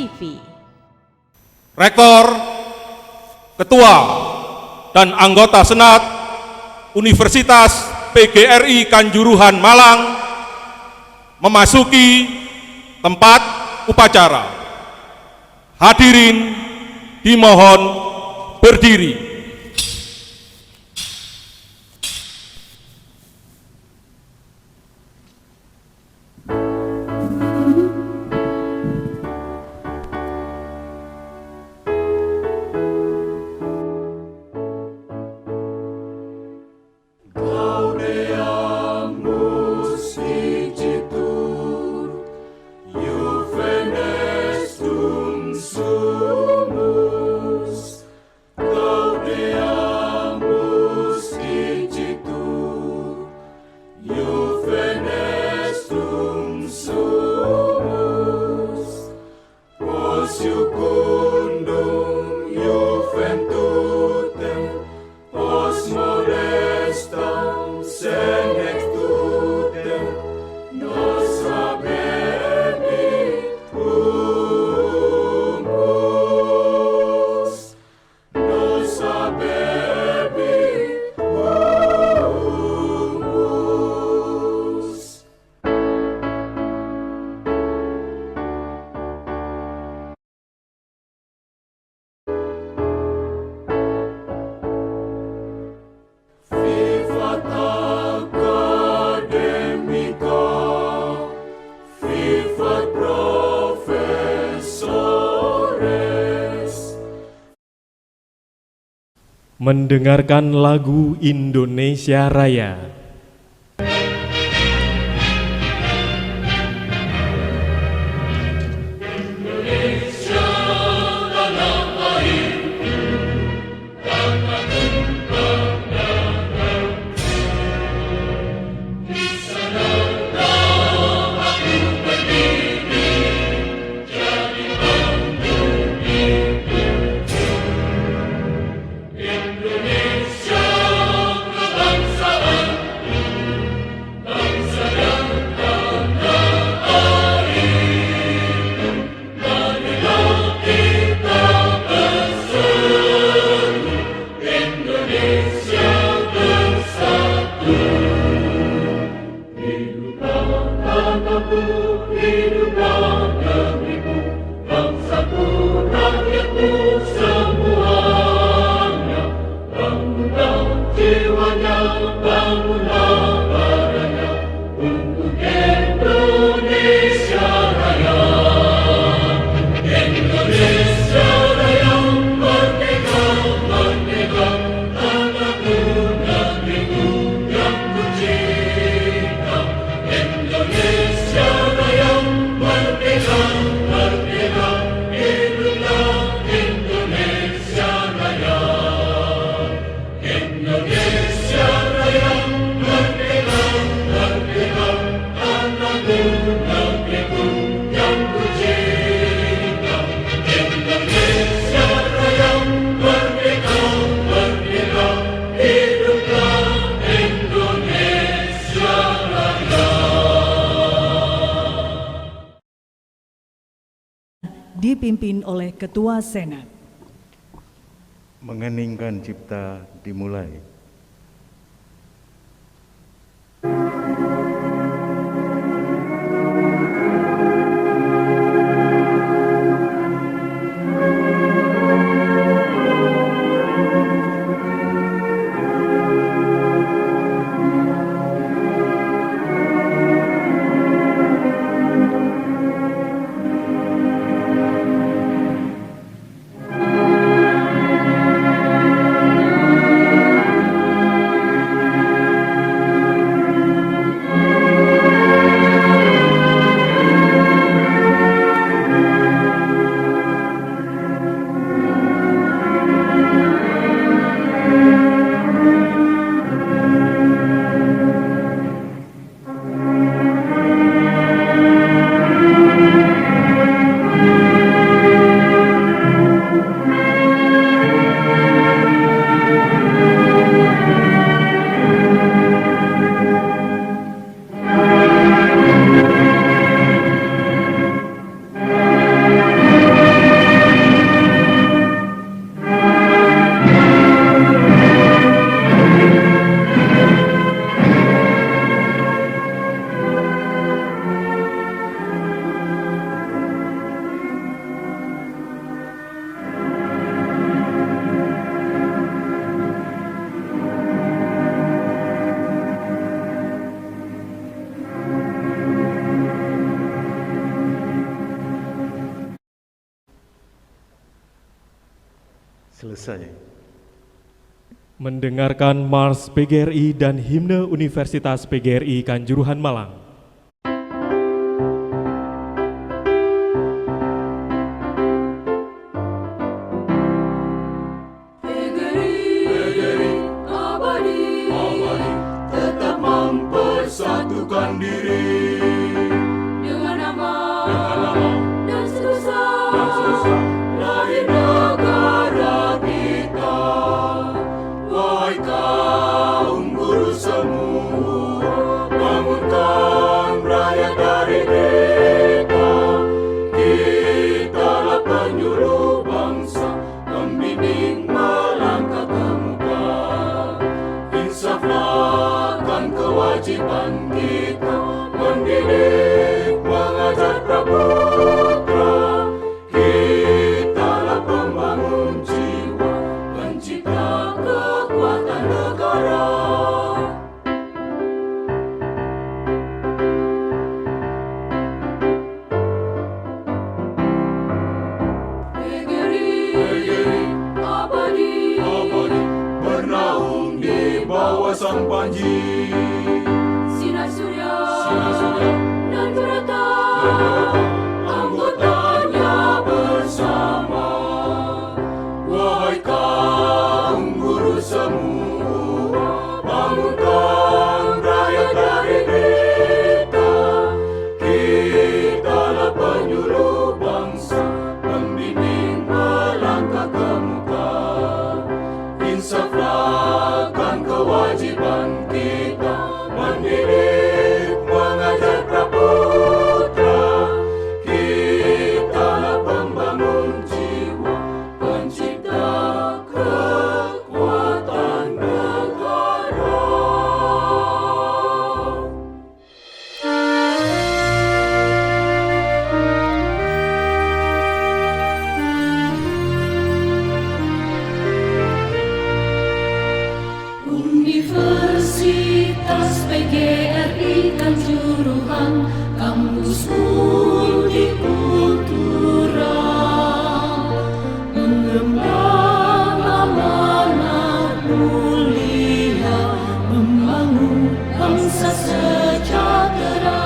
TV. Rektor, Ketua, dan anggota Senat Universitas PGRI Kanjuruhan Malang memasuki tempat upacara. Hadirin dimohon berdiri. Mendengarkan lagu Indonesia Raya. Dipimpin oleh Ketua Senat. Mengeningkan cipta dimulai. Selesai. Mendengarkan Mars PGRI dan Himne Universitas PGRI Kanjuruhan Malang. Satukan diri dengan nama dan seluruh lahir negara kita. Wahai kaum buruh semua, bangunkan rakyat dari kita. Kitalah penyuluh bangsa, pembimbing melangkah ke muka. Insaflah kewajiban kita mendidik, mengajar praputra. Kitalah pembangun jiwa, pencipta kekuatan negara. PGRI abadi, bernaung di bawah sang panji. Sinar surya dan merata, anggotanya bersama. Wahai kaum buruh semua, bangunkan rakyat dari kita. Kitalah penyuluh bangsa, pembimbing melangkah ke muka. Insaflah kewajiban kita mendidik, mengajar praputra. Kitalah pembangun jiwa, pencipta kekuatan negara. Universitas PGRI Kanjuruhan, kampus multikultural, mengembang amanat mulia, membangun bangsa sejahtera.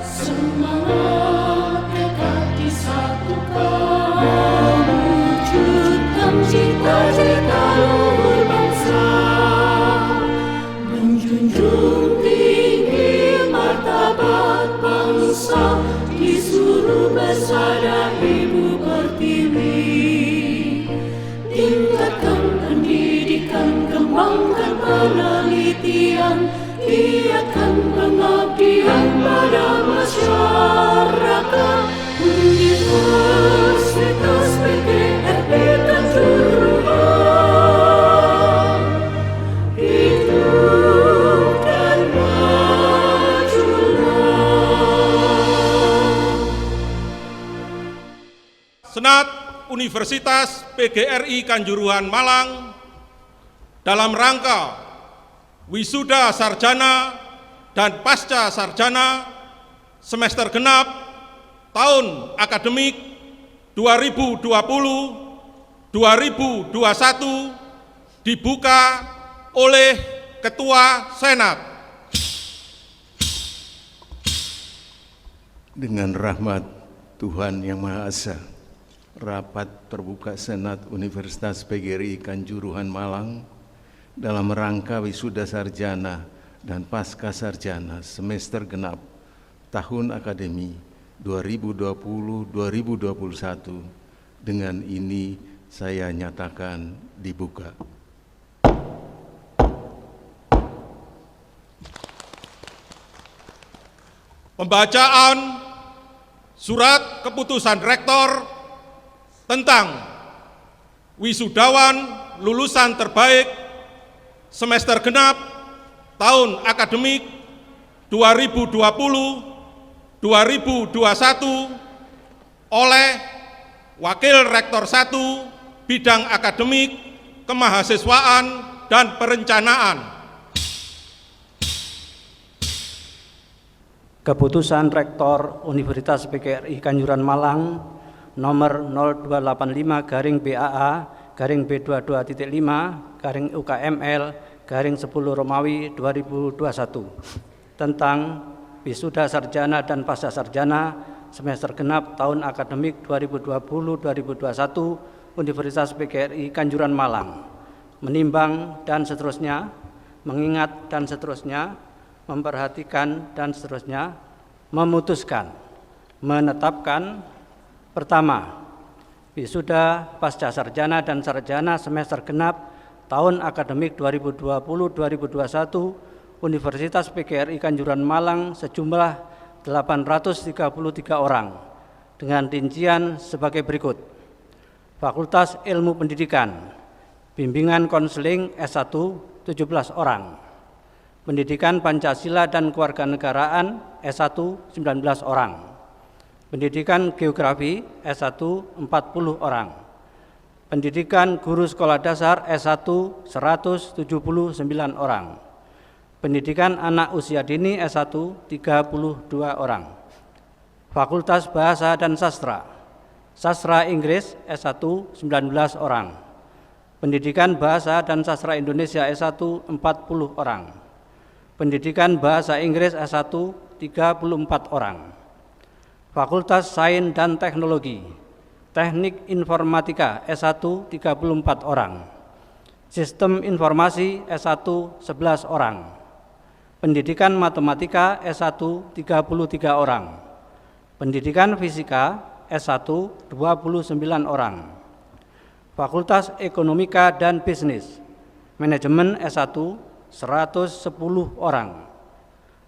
Semangat tekad disatukan, mewujudkan cita-cita luhur bangsa. Menjunjung tinggi martabat bangsa, disuruh bersada Ibu Pertiwi. Tingkatkan pendidikan, kembangkan penelitian, giatkan pengabdian pada masyarakat. Universitas PGRI Kanjuruhan, hidup dan majulah. Senat Universitas PGRI Kanjuruhan Malang dalam rangka wisuda sarjana dan pasca sarjana semester genap tahun akademik 2020-2021 dibuka oleh Ketua Senat. Dengan rahmat Tuhan Yang Maha Esa, rapat terbuka Senat Universitas PGRI Kanjuruhan Malang dalam rangka wisuda sarjana dan pasca sarjana semester genap tahun akademi 2020-2021 dengan ini saya nyatakan dibuka. Pembacaan surat keputusan rektor tentang wisudawan lulusan terbaik semester genap tahun akademik 2020-2021 oleh Wakil Rektor 1 Bidang Akademik, Kemahasiswaan, dan Perencanaan. Keputusan Rektor Universitas PGRI Kanjuruhan Malang nomor 0285-BAA-B22.5-UKML-10 Romawi 2021 tentang wisuda sarjana dan pasca sarjana semester genap tahun akademik 2020-2021 Universitas PGRI Kanjuruhan Malang, menimbang dan seterusnya, mengingat dan seterusnya, memperhatikan dan seterusnya, memutuskan, menetapkan. Pertama, wisuda pasca sarjana dan sarjana semester genap tahun akademik 2020-2021 Universitas PGRI Kanjuruhan Malang sejumlah 833 orang dengan rincian sebagai berikut. Fakultas Ilmu Pendidikan, Bimbingan Konseling S1 17 orang. Pendidikan Pancasila dan Kewarganegaraan S1 19 orang. Pendidikan Geografi S1 40 orang. Pendidikan Guru Sekolah Dasar S1 179 orang. Pendidikan Anak Usia Dini S1 32 orang. Fakultas Bahasa dan Sastra, Sastra Inggris S1 19 orang. Pendidikan Bahasa dan Sastra Indonesia S1 40 orang. Pendidikan Bahasa Inggris S1 34 orang. Fakultas Sains dan Teknologi, Teknik Informatika S1 34 orang. Sistem Informasi S1 11 orang. Pendidikan Matematika S1 33 orang. Pendidikan Fisika S1 29 orang. Fakultas Ekonomika dan Bisnis, Manajemen S1 110 orang.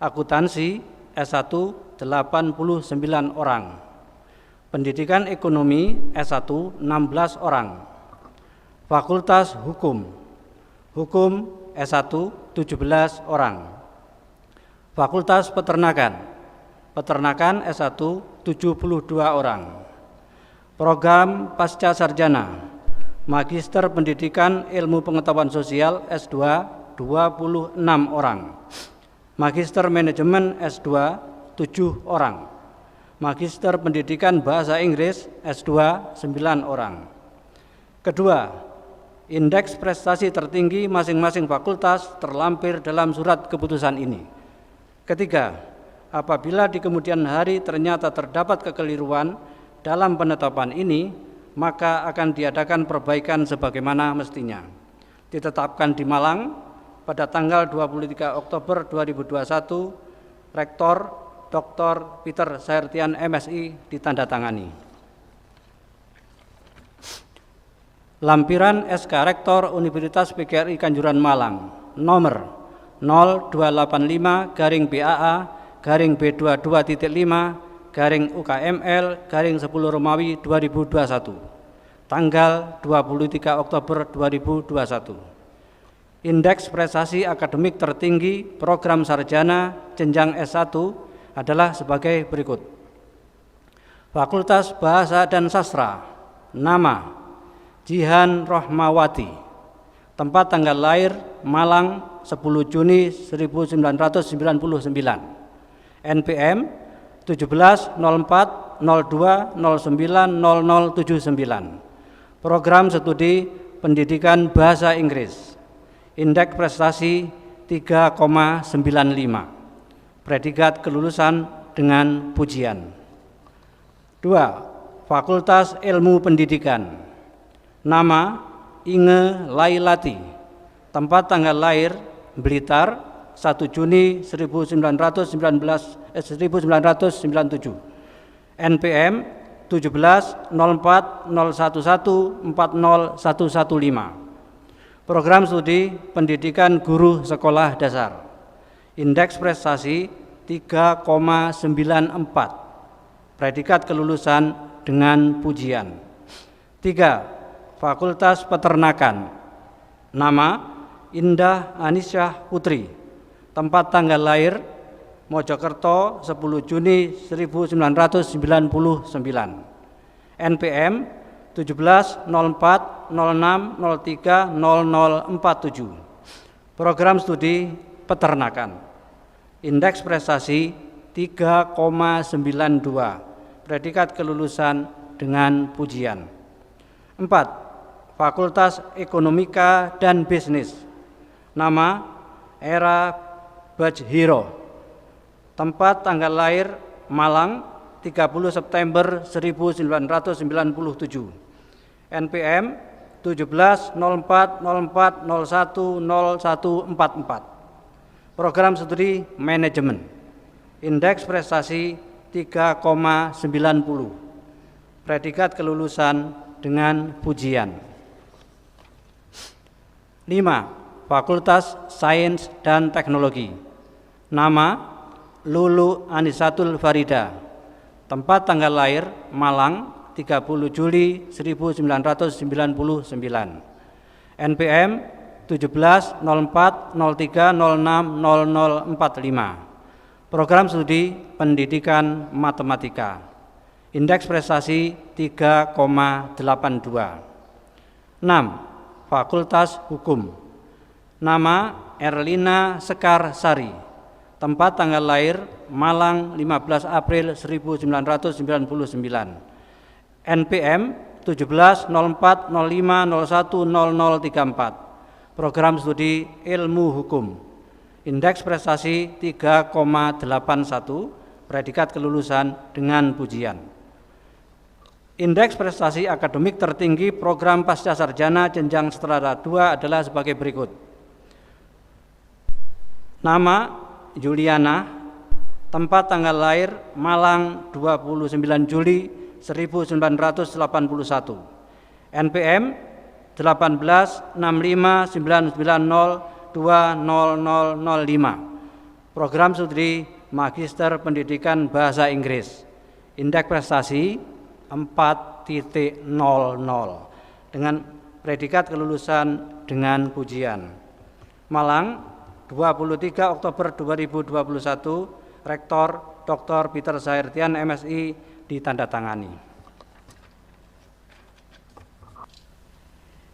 Akuntansi S1 89 orang. Pendidikan Ekonomi S1 16 orang. Fakultas Hukum, Hukum S1 17 orang. Fakultas Peternakan, Peternakan S1 72 orang. Program Pasca Sarjana, Magister Pendidikan Ilmu Pengetahuan Sosial S2 26 orang. Magister Manajemen S2 7 orang. Magister Pendidikan Bahasa Inggris S2 9 orang. Kedua, indeks prestasi tertinggi masing-masing fakultas terlampir dalam surat keputusan ini. Ketiga, apabila di kemudian hari ternyata terdapat kekeliruan dalam penetapan ini, maka akan diadakan perbaikan sebagaimana mestinya. Ditetapkan di Malang pada tanggal 23 Oktober 2021, Rektor Dr. Peter Saertian MSI ditandatangani. Lampiran SK Rektor Universitas PGRI Kanjuruhan Malang nomor 0285-B22.5-UKML-10 Romawi 2021 tanggal 23 Oktober 2021. Indeks prestasi akademik tertinggi program sarjana jenjang S1 adalah sebagai berikut. Fakultas Bahasa dan Sastra, nama Jihan Rohmawati, tempat tanggal lahir Malang 10 Juni 1999, NPM 170402090079, Program Studi Pendidikan Bahasa Inggris, Indeks Prestasi 3,95, Predikat kelulusan dengan pujian. 2. Fakultas Ilmu Pendidikan, nama Inge Lailati, tempat tanggal lahir Blitar 1 Juni 1997, NPM 170401140115, Program Studi Pendidikan Guru Sekolah Dasar, Indeks Prestasi 3,94, Predikat kelulusan dengan pujian. 3. Fakultas Peternakan, nama Indah Anisyah Putri, tempat tanggal lahir Mojokerto 10 Juni 1999, NPM 170406030047, Program Studi Peternakan, Indeks Prestasi 3,92, Predikat kelulusan dengan pujian. 4. Fakultas Ekonomika dan Bisnis. Nama Era Bajhiro. Tempat tanggal lahir Malang 30 September 1997. NPM 170404010144. Program studi manajemen. Indeks prestasi 3,90. Predikat kelulusan dengan pujian. 5. Fakultas Sains dan Teknologi. Nama Lulu Anisatul Farida. Tempat tanggal lahir Malang 30 Juli 1999. NPM 170403060045. Program studi pendidikan matematika. Indeks prestasi 3,82. 6. Fakultas Hukum. Nama Erlina Sekar Sari. Tempat tanggal lahir Malang 15 April 1999. NPM 170405010034. Program studi Ilmu Hukum. Indeks prestasi 3,81. Predikat kelulusan dengan pujian. Indeks prestasi akademik tertinggi program pasca sarjana jenjang strata 2 adalah sebagai berikut. Nama Juliana. Tempat tanggal lahir Malang 29 Juli 1981. NPM 1865990200005. Program studi Magister Pendidikan Bahasa Inggris. Indeks prestasi 4,00 dengan predikat kelulusan dengan pujian. Malang 23 Oktober 2021. Rektor Dr. Peter Sairtian MSI ditandatangani.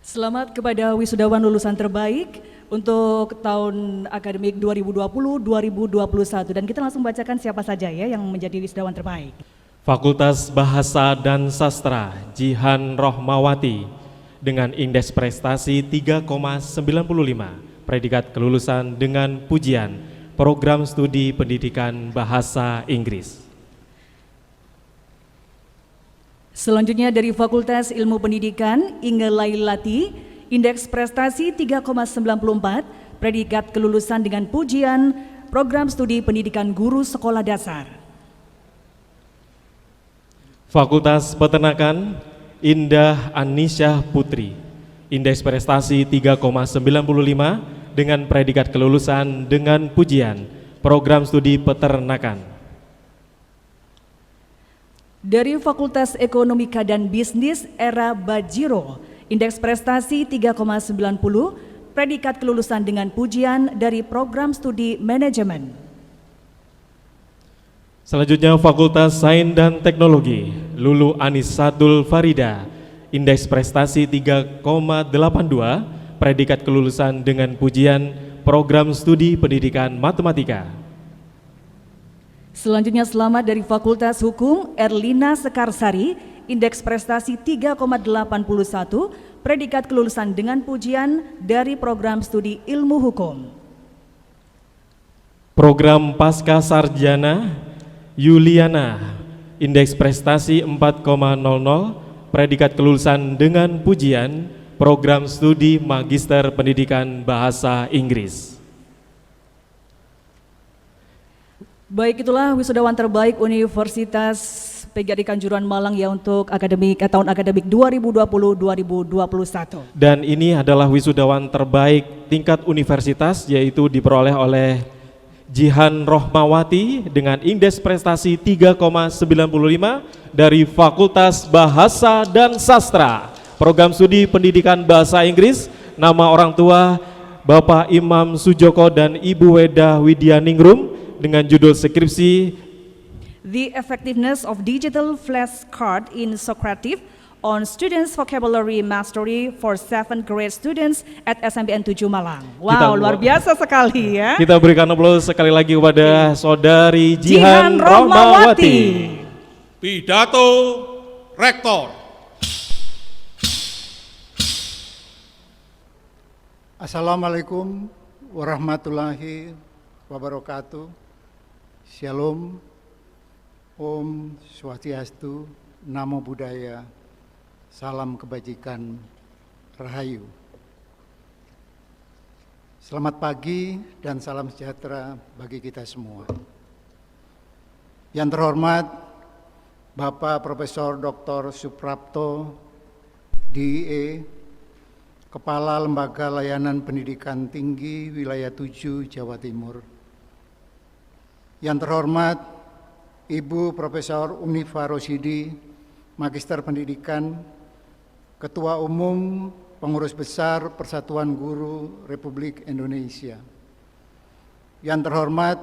Selamat kepada wisudawan lulusan terbaik untuk tahun akademik 2020-2021. Dan kita langsung bacakan siapa saja ya yang menjadi wisudawan terbaik. Fakultas Bahasa dan Sastra Jihan Rohmawati dengan indeks prestasi 3,95, predikat kelulusan dengan pujian, program studi pendidikan bahasa Inggris. Selanjutnya dari Fakultas Ilmu Pendidikan Inge Lailati, indeks prestasi 3,94, predikat kelulusan dengan pujian, program studi pendidikan guru sekolah dasar. Fakultas Peternakan Indah Anisyah Putri, indeks prestasi 3,95 dengan predikat kelulusan dengan pujian, program studi peternakan. Dari Fakultas Ekonomika dan Bisnis Era Bajiro, indeks prestasi 3,90, predikat kelulusan dengan pujian dari program studi manajemen. Selanjutnya Fakultas Sains dan Teknologi Lulu Anisatul Farida, indeks prestasi 3,82, predikat kelulusan dengan pujian, program studi pendidikan matematika. Selanjutnya selamat dari Fakultas Hukum Erlina Sekarsari, indeks prestasi 3,81, predikat kelulusan dengan pujian dari program studi ilmu hukum. Program Pasca Sarjana Yuliana, indeks prestasi 4,00, predikat kelulusan dengan pujian, program studi Magister Pendidikan Bahasa Inggris. Baik, itulah wisudawan terbaik Universitas PGRI Kanjuruhan Malang ya untuk tahun akademik 2020-2021. Dan ini adalah wisudawan terbaik tingkat universitas, yaitu diperoleh oleh Jihan Rohmawati dengan indeks prestasi 3,95 dari Fakultas Bahasa dan Sastra, program studi pendidikan bahasa Inggris. Nama orang tua Bapak Imam Sujoko dan Ibu Weda Widyaningrum dengan judul skripsi The Effectiveness of Digital Flashcard in Socrative on Students Vocabulary Mastery for 7th Grade Students at SMPN 7 Malang. Wow, luar biasa sekali ya. Kita berikan aplaus sekali lagi kepada Saudari Jihan Rohmawati. Pidato Rektor. Assalamualaikum warahmatullahi wabarakatuh. Shalom, Om Swastiastu, Namo Buddhaya, salam kebajikan, Rahayu. Selamat pagi dan salam sejahtera bagi kita semua. Yang terhormat Bapak Profesor Dr. Suprapto, DIE, Kepala Lembaga Layanan Pendidikan Tinggi Wilayah 7 Jawa Timur. Yang terhormat Ibu Profesor Unifa Rosidi, Magister Pendidikan, Ketua Umum Pengurus Besar Persatuan Guru Republik Indonesia. Yang terhormat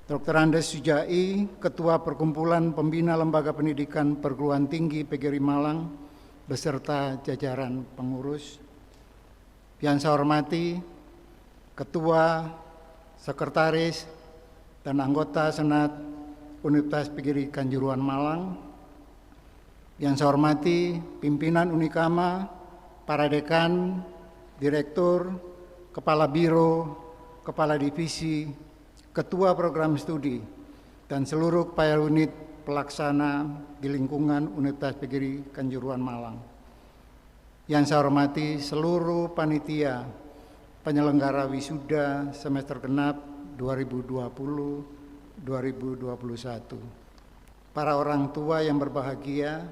Dr. Andes Sujai, Ketua Perkumpulan Pembina Lembaga Pendidikan Perguruan Tinggi PGRI Malang, beserta jajaran pengurus. Yang saya hormati Ketua, Sekretaris, dan anggota Senat Universitas PGRI Kanjuruhan Malang. Yang saya hormati pimpinan Unikama, para dekan, direktur, kepala biro, kepala divisi, ketua program studi, dan seluruh kepala unit pelaksana di lingkungan Universitas PGRI Kanjuruhan Malang. Yang saya hormati seluruh panitia penyelenggara wisuda semester genap 2020-2021, para orang tua yang berbahagia,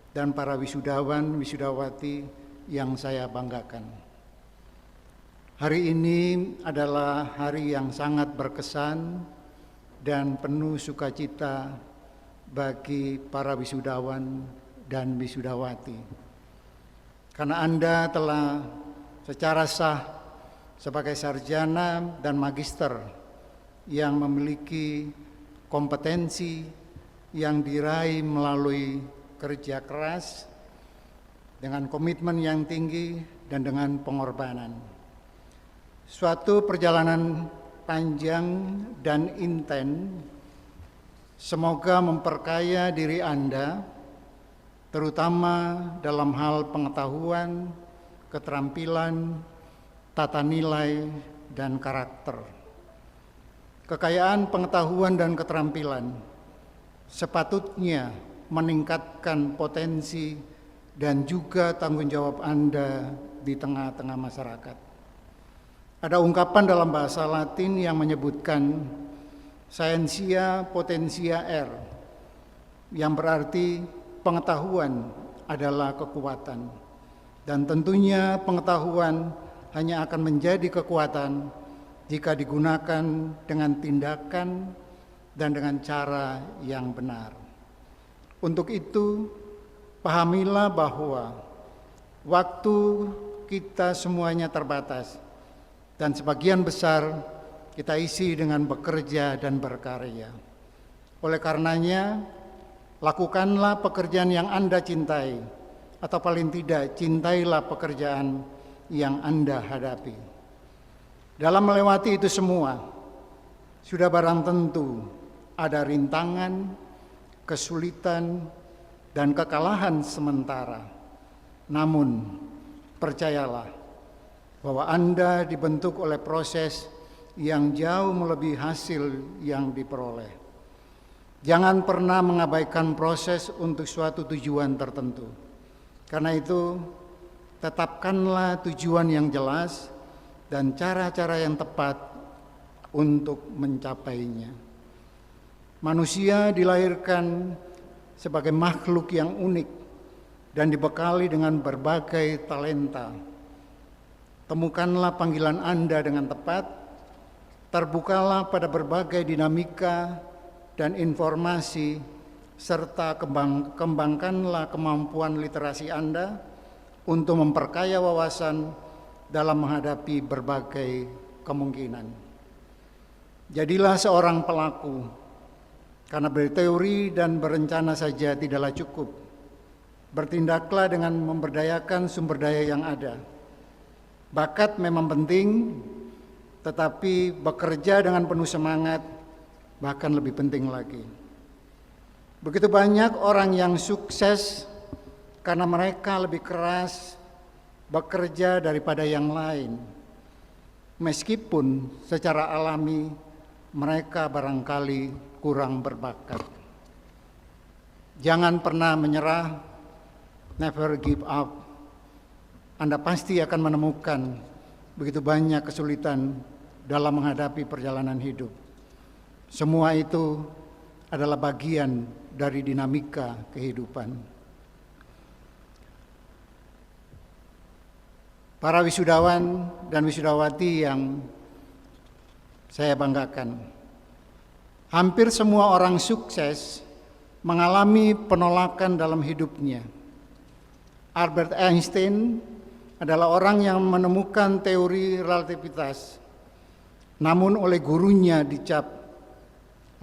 dan para wisudawan, wisudawati yang saya banggakan. Hari ini adalah hari yang sangat berkesan dan penuh sukacita bagi para wisudawan dan wisudawati, karena Anda telah secara sah sebagai sarjana dan magister yang memiliki kompetensi yang diraih melalui kerja keras, dengan komitmen yang tinggi dan dengan pengorbanan. Suatu perjalanan panjang dan intens, semoga memperkaya diri Anda, terutama dalam hal pengetahuan, keterampilan, tata nilai, dan karakter. Kekayaan pengetahuan dan keterampilan sepatutnya meningkatkan potensi dan juga tanggung jawab Anda di tengah-tengah masyarakat. Ada ungkapan dalam bahasa Latin yang menyebutkan scientia potentia er, yang berarti pengetahuan adalah kekuatan. Dan tentunya pengetahuan hanya akan menjadi kekuatan jika digunakan dengan tindakan dan dengan cara yang benar. Untuk itu, pahamilah bahwa waktu kita semuanya terbatas dan sebagian besar kita isi dengan bekerja dan berkarya. Oleh karenanya, lakukanlah pekerjaan yang Anda cintai, atau paling tidak cintailah pekerjaan yang Anda hadapi. Dalam melewati itu semua, sudah barang tentu ada rintangan, kesulitan, dan kekalahan sementara. Namun, percayalah bahwa Anda dibentuk oleh proses yang jauh melebihi hasil yang diperoleh. Jangan pernah mengabaikan proses untuk suatu tujuan tertentu. Karena itu, tetapkanlah tujuan yang jelas dan cara-cara yang tepat untuk mencapainya. Manusia dilahirkan sebagai makhluk yang unik dan dibekali dengan berbagai talenta. Temukanlah panggilan Anda dengan tepat, terbukalah pada berbagai dinamika dan informasi, serta kembangkanlah kemampuan literasi Anda untuk memperkaya wawasan dalam menghadapi berbagai kemungkinan. Jadilah seorang pelaku, karena berteori dan berencana saja tidaklah cukup. Bertindaklah dengan memberdayakan sumber daya yang ada. Bakat memang penting, tetapi bekerja dengan penuh semangat bahkan lebih penting lagi. Begitu banyak orang yang sukses karena mereka lebih keras bekerja daripada yang lain, meskipun secara alami mereka barangkali kurang berbakat. Jangan pernah menyerah, never give up. Anda pasti akan menemukan begitu banyak kesulitan dalam menghadapi perjalanan hidup. Semua itu adalah bagian dari dinamika kehidupan. Para wisudawan dan wisudawati yang saya banggakan, hampir semua orang sukses mengalami penolakan dalam hidupnya. Albert Einstein adalah orang yang menemukan teori relativitas, namun oleh gurunya dicap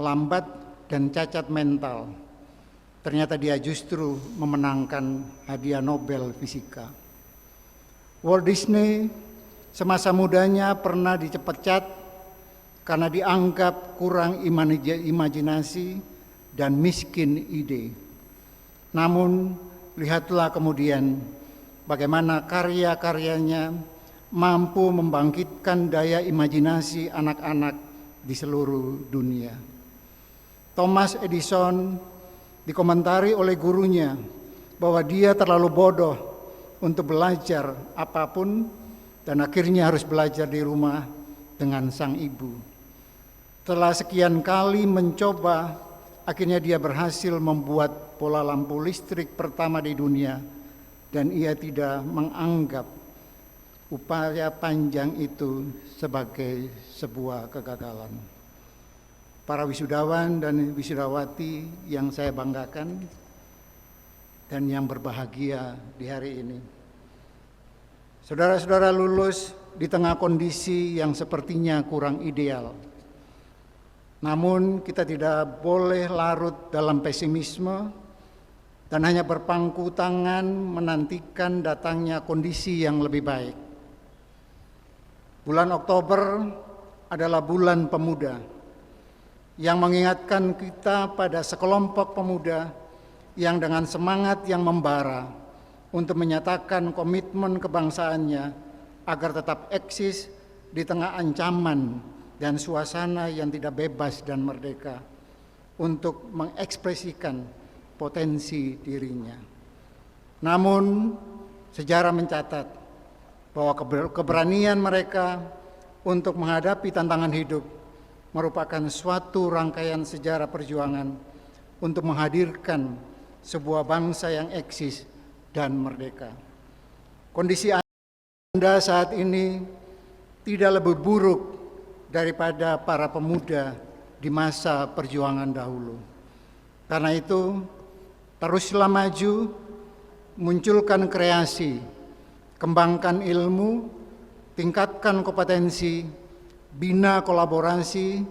lambat dan cacat mental. Ternyata dia justru memenangkan hadiah Nobel Fisika. Walt Disney semasa mudanya pernah dipecat karena dianggap kurang imajinasi dan miskin ide. Namun lihatlah kemudian bagaimana karya-karyanya mampu membangkitkan daya imajinasi anak-anak di seluruh dunia. Thomas Edison dikomentari oleh gurunya bahwa dia terlalu bodoh untuk belajar apapun dan akhirnya harus belajar di rumah dengan sang ibu. Setelah sekian kali mencoba, akhirnya dia berhasil membuat bola lampu listrik pertama di dunia dan ia tidak menganggap upaya panjang itu sebagai sebuah kegagalan. Para wisudawan dan wisudawati yang saya banggakan dan yang berbahagia di hari ini. Saudara-saudara lulus di tengah kondisi yang sepertinya kurang ideal. Namun kita tidak boleh larut dalam pesimisme dan hanya berpangku tangan menantikan datangnya kondisi yang lebih baik. Bulan Oktober adalah bulan pemuda yang mengingatkan kita pada sekelompok pemuda yang dengan semangat yang membara untuk menyatakan komitmen kebangsaannya agar tetap eksis di tengah ancaman dan suasana yang tidak bebas dan merdeka untuk mengekspresikan potensi dirinya. Namun sejarah mencatat bahwa keberanian mereka untuk menghadapi tantangan hidup merupakan suatu rangkaian sejarah perjuangan untuk menghadirkan sebuah bangsa yang eksis dan merdeka. Kondisi Anda saat ini tidak lebih buruk daripada para pemuda di masa perjuangan dahulu. Karena itu, teruslah maju, munculkan kreasi, kembangkan ilmu, tingkatkan kompetensi, bina kolaborasi,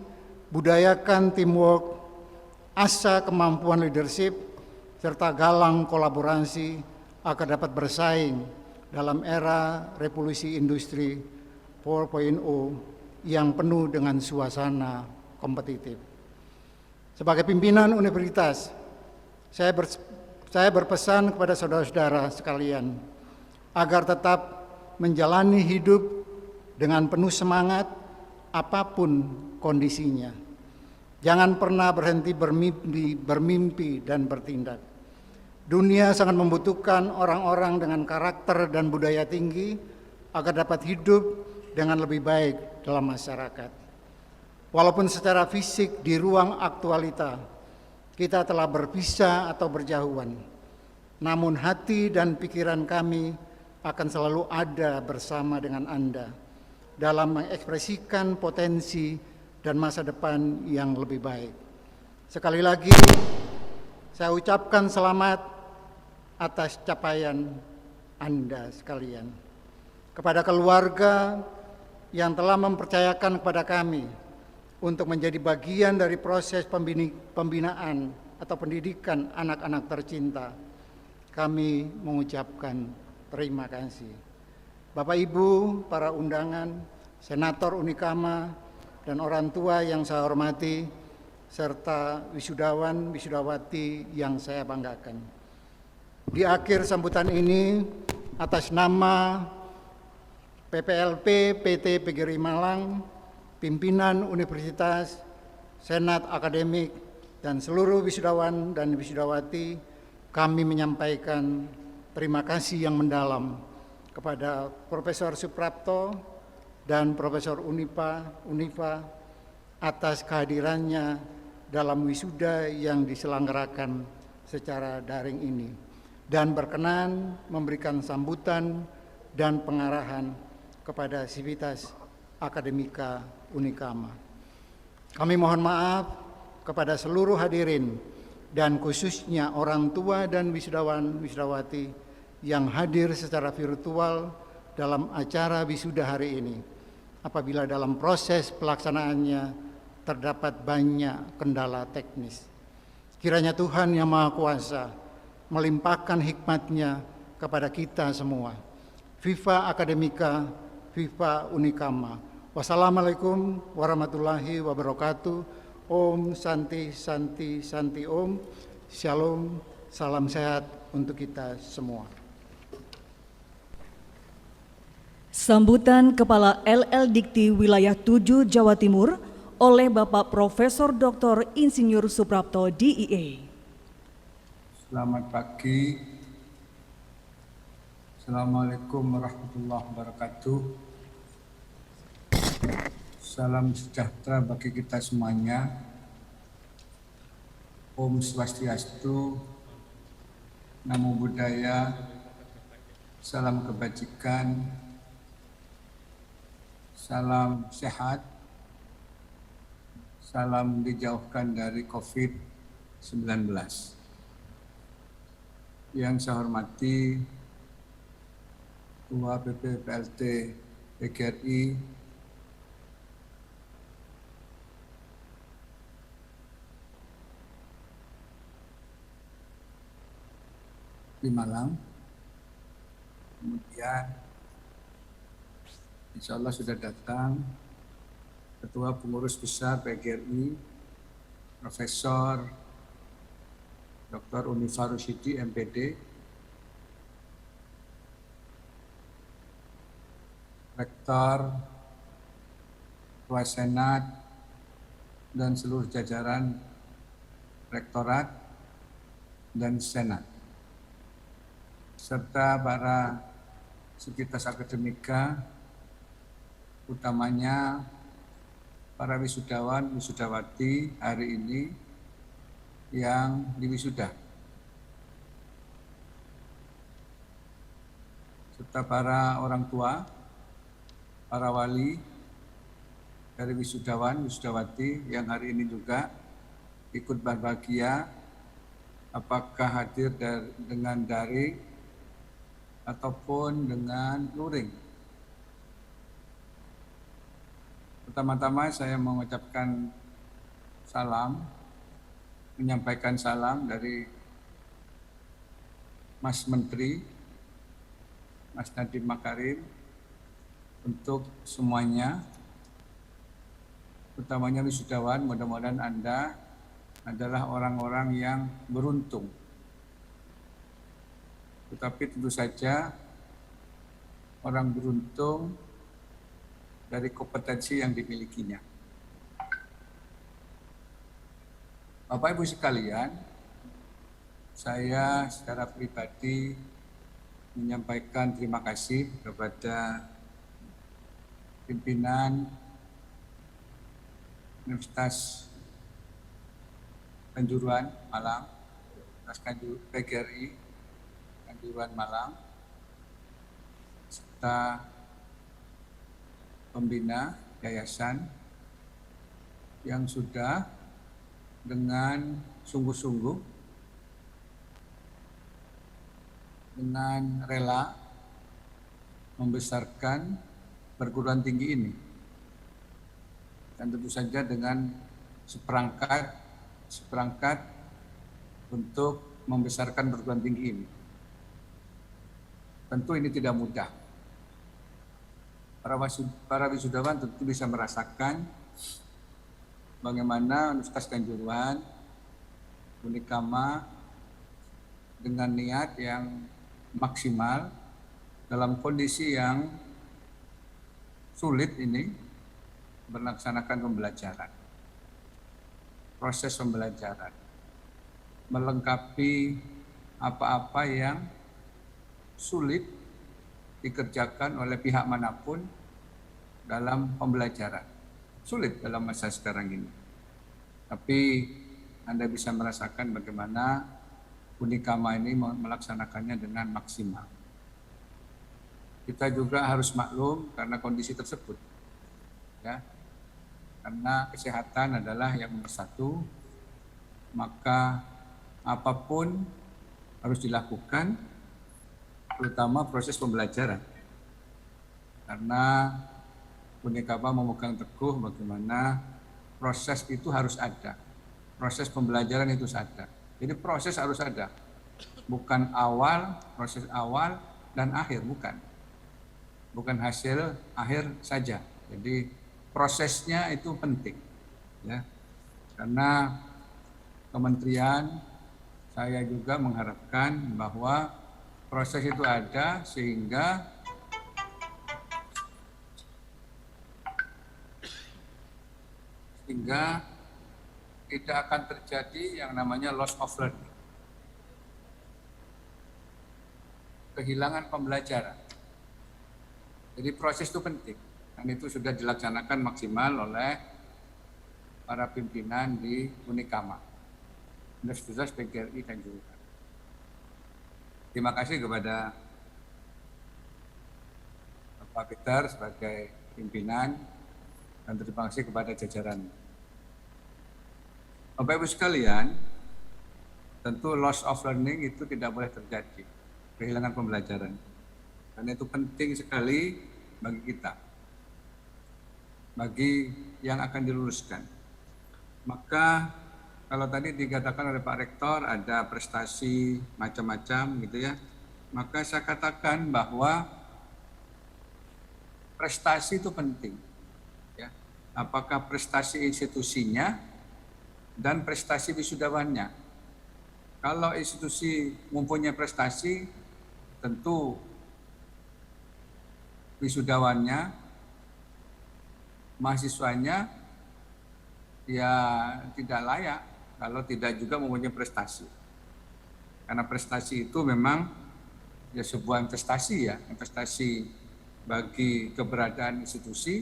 budayakan teamwork, asah kemampuan leadership, serta galang kolaborasi agar dapat bersaing dalam era revolusi industri 4.0 yang penuh dengan suasana kompetitif. Sebagai pimpinan universitas, saya berpesan kepada saudara-saudara sekalian agar tetap menjalani hidup dengan penuh semangat apapun kondisinya. Jangan pernah berhenti bermimpi dan bertindak. Dunia sangat membutuhkan orang-orang dengan karakter dan budaya tinggi agar dapat hidup dengan lebih baik dalam masyarakat. Walaupun secara fisik di ruang aktualita kita telah berpisah atau berjauhan, namun hati dan pikiran kami akan selalu ada bersama dengan Anda dalam mengekspresikan potensi dan masa depan yang lebih baik. Sekali lagi, saya ucapkan selamat atas capaian Anda sekalian. Kepada keluarga yang telah mempercayakan kepada kami untuk menjadi bagian dari proses pembinaan atau pendidikan anak-anak tercinta, kami mengucapkan terima kasih. Bapak Ibu, para undangan, Senator Unikama, dan orang tua yang saya hormati, serta wisudawan wisudawati yang saya banggakan. Di akhir sambutan ini, atas nama PPLP PT PGRI Malang, pimpinan Universitas, Senat Akademik, dan seluruh wisudawan dan wisudawati, kami menyampaikan terima kasih yang mendalam kepada Profesor Suprapto dan Profesor Unifa atas kehadirannya dalam wisuda yang diselenggarakan secara daring ini, dan berkenan memberikan sambutan dan pengarahan kepada Sivitas Akademika Unikama. Kami mohon maaf kepada seluruh hadirin dan khususnya orang tua dan wisudawan wisudawati yang hadir secara virtual dalam acara wisuda hari ini, apabila dalam proses pelaksanaannya terdapat banyak kendala teknis. Kiranya Tuhan Yang Maha Kuasa melimpahkan hikmat-Nya kepada kita semua. Viva Akademika, Viva Unikama. Wassalamualaikum warahmatullahi wabarakatuh. Om Santi Santi Santi Om. Shalom, salam sehat untuk kita semua. Sambutan Kepala LL Dikti Wilayah 7 Jawa Timur oleh Bapak Profesor Dr. Insinyur Suprapto DIE. Selamat pagi. Assalamualaikum warahmatullahi wabarakatuh. Salam sejahtera bagi kita semuanya. Om Swastiastu, Namo Buddhaya, salam kebajikan, salam sehat, salam dijauhkan dari COVID-19. Yang saya hormati Ketua PPPLT PGRI, di Malang, kemudian insya Allah sudah datang Ketua Pengurus Besar PGRI, Profesor Dr. Unifa Rusyidi, MPD, Rektor, Ketua Senat, dan seluruh jajaran Rektorat dan Senat, serta para Sivitas Akademika, utamanya para wisudawan, wisudawati hari ini yang diwisuda, serta para orang tua, para wali dari wisudawan, wisudawati yang hari ini juga ikut berbahagia, apakah hadir dengan daring ataupun dengan luring. Pertama-tama saya mengucapkan salam, menyampaikan salam dari Mas Menteri, Mas Nadiem Makarim, untuk semuanya, utamanya wisudawan. Mudah-mudahan Anda adalah orang-orang yang beruntung. Tetapi tentu saja orang beruntung dari kompetensi yang dimilikinya. Bapak Ibu sekalian, saya secara pribadi menyampaikan terima kasih kepada pimpinan Universitas Kanjuruhan Malang, Universitas PGRI Kanjuruhan Malang, serta pembina yayasan yang sudah dengan sungguh-sungguh, dengan rela membesarkan perguruan tinggi ini, dan tentu saja dengan seperangkat untuk membesarkan perguruan tinggi ini. Tentu ini tidak mudah. Para wisudawan tentu bisa merasakan bagaimana Universitas Kanjuruhan, Unikama dengan niat yang maksimal dalam kondisi yang sulit ini melaksanakan pembelajaran. Proses pembelajaran melengkapi apa-apa yang sulit dikerjakan oleh pihak manapun dalam pembelajaran. Sulit dalam masa sekarang ini. Tapi Anda bisa merasakan bagaimana Unikama ini melaksanakannya dengan maksimal. Kita juga harus maklum karena kondisi tersebut. Ya. Karena kesehatan adalah yang nomor satu, maka apapun harus dilakukan, terutama proses pembelajaran. Karena Unikama memegang teguh bagaimana proses itu harus ada. Proses pembelajaran itu ada. Jadi proses harus ada. Bukan awal, proses awal dan akhir, bukan. Bukan hasil akhir saja. Jadi prosesnya itu penting. Ya. Karena kementerian, saya juga mengharapkan bahwa proses itu ada sehingga tidak akan terjadi yang namanya loss of learning. Kehilangan pembelajaran. Jadi proses itu penting. Dan itu sudah dilaksanakan maksimal oleh para pimpinan di Unikama, Universitas PGRI Kanjuruhan. Terima kasih kepada Bapak Peter sebagai pimpinan dan terima kasih kepada jajaran. Bapak Ibu sekalian, tentu loss of learning itu tidak boleh terjadi, kehilangan pembelajaran. Karena itu penting sekali bagi kita, bagi yang akan diluluskan. Maka kalau tadi dikatakan oleh Pak Rektor ada prestasi macam-macam gitu ya, maka saya katakan bahwa prestasi itu penting. Ya. Apakah prestasi institusinya dan prestasi wisudawannya. Kalau institusi mempunyai prestasi, tentu wisudawannya, mahasiswanya ya tidak layak kalau tidak juga mempunyai prestasi. Karena prestasi itu memang ya sebuah investasi ya, investasi bagi keberadaan institusi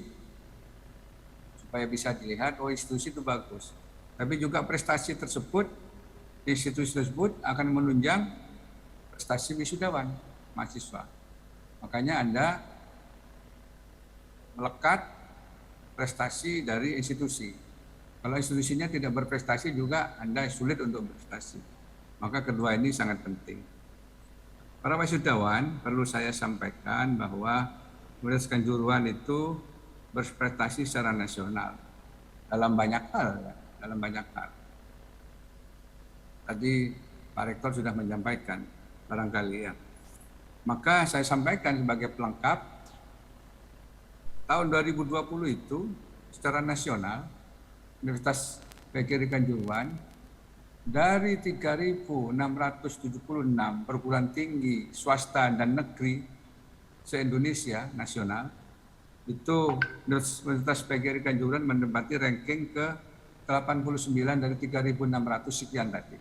supaya bisa dilihat oh institusi itu bagus. Tapi juga prestasi tersebut, institusi tersebut akan menunjang prestasi wisudawan mahasiswa. Makanya Anda melekat prestasi dari institusi. Kalau institusinya tidak berprestasi juga Anda sulit untuk berprestasi. Maka kedua ini sangat penting. Para wisudawan, perlu saya sampaikan bahwa Universitas Kanjuruhan itu berprestasi secara nasional dalam banyak hal ya. Dalam banyak hal. Tadi Pak Rektor sudah menyampaikan barangkali ya. Maka saya sampaikan sebagai pelengkap, tahun 2020 itu secara nasional Universitas PGRI Kanjuruhan dari 3.676 perguruan tinggi swasta dan negeri se-Indonesia nasional itu Universitas PGRI Kanjuruhan menempati ranking ke 89 dari 3.600 sekian tadi.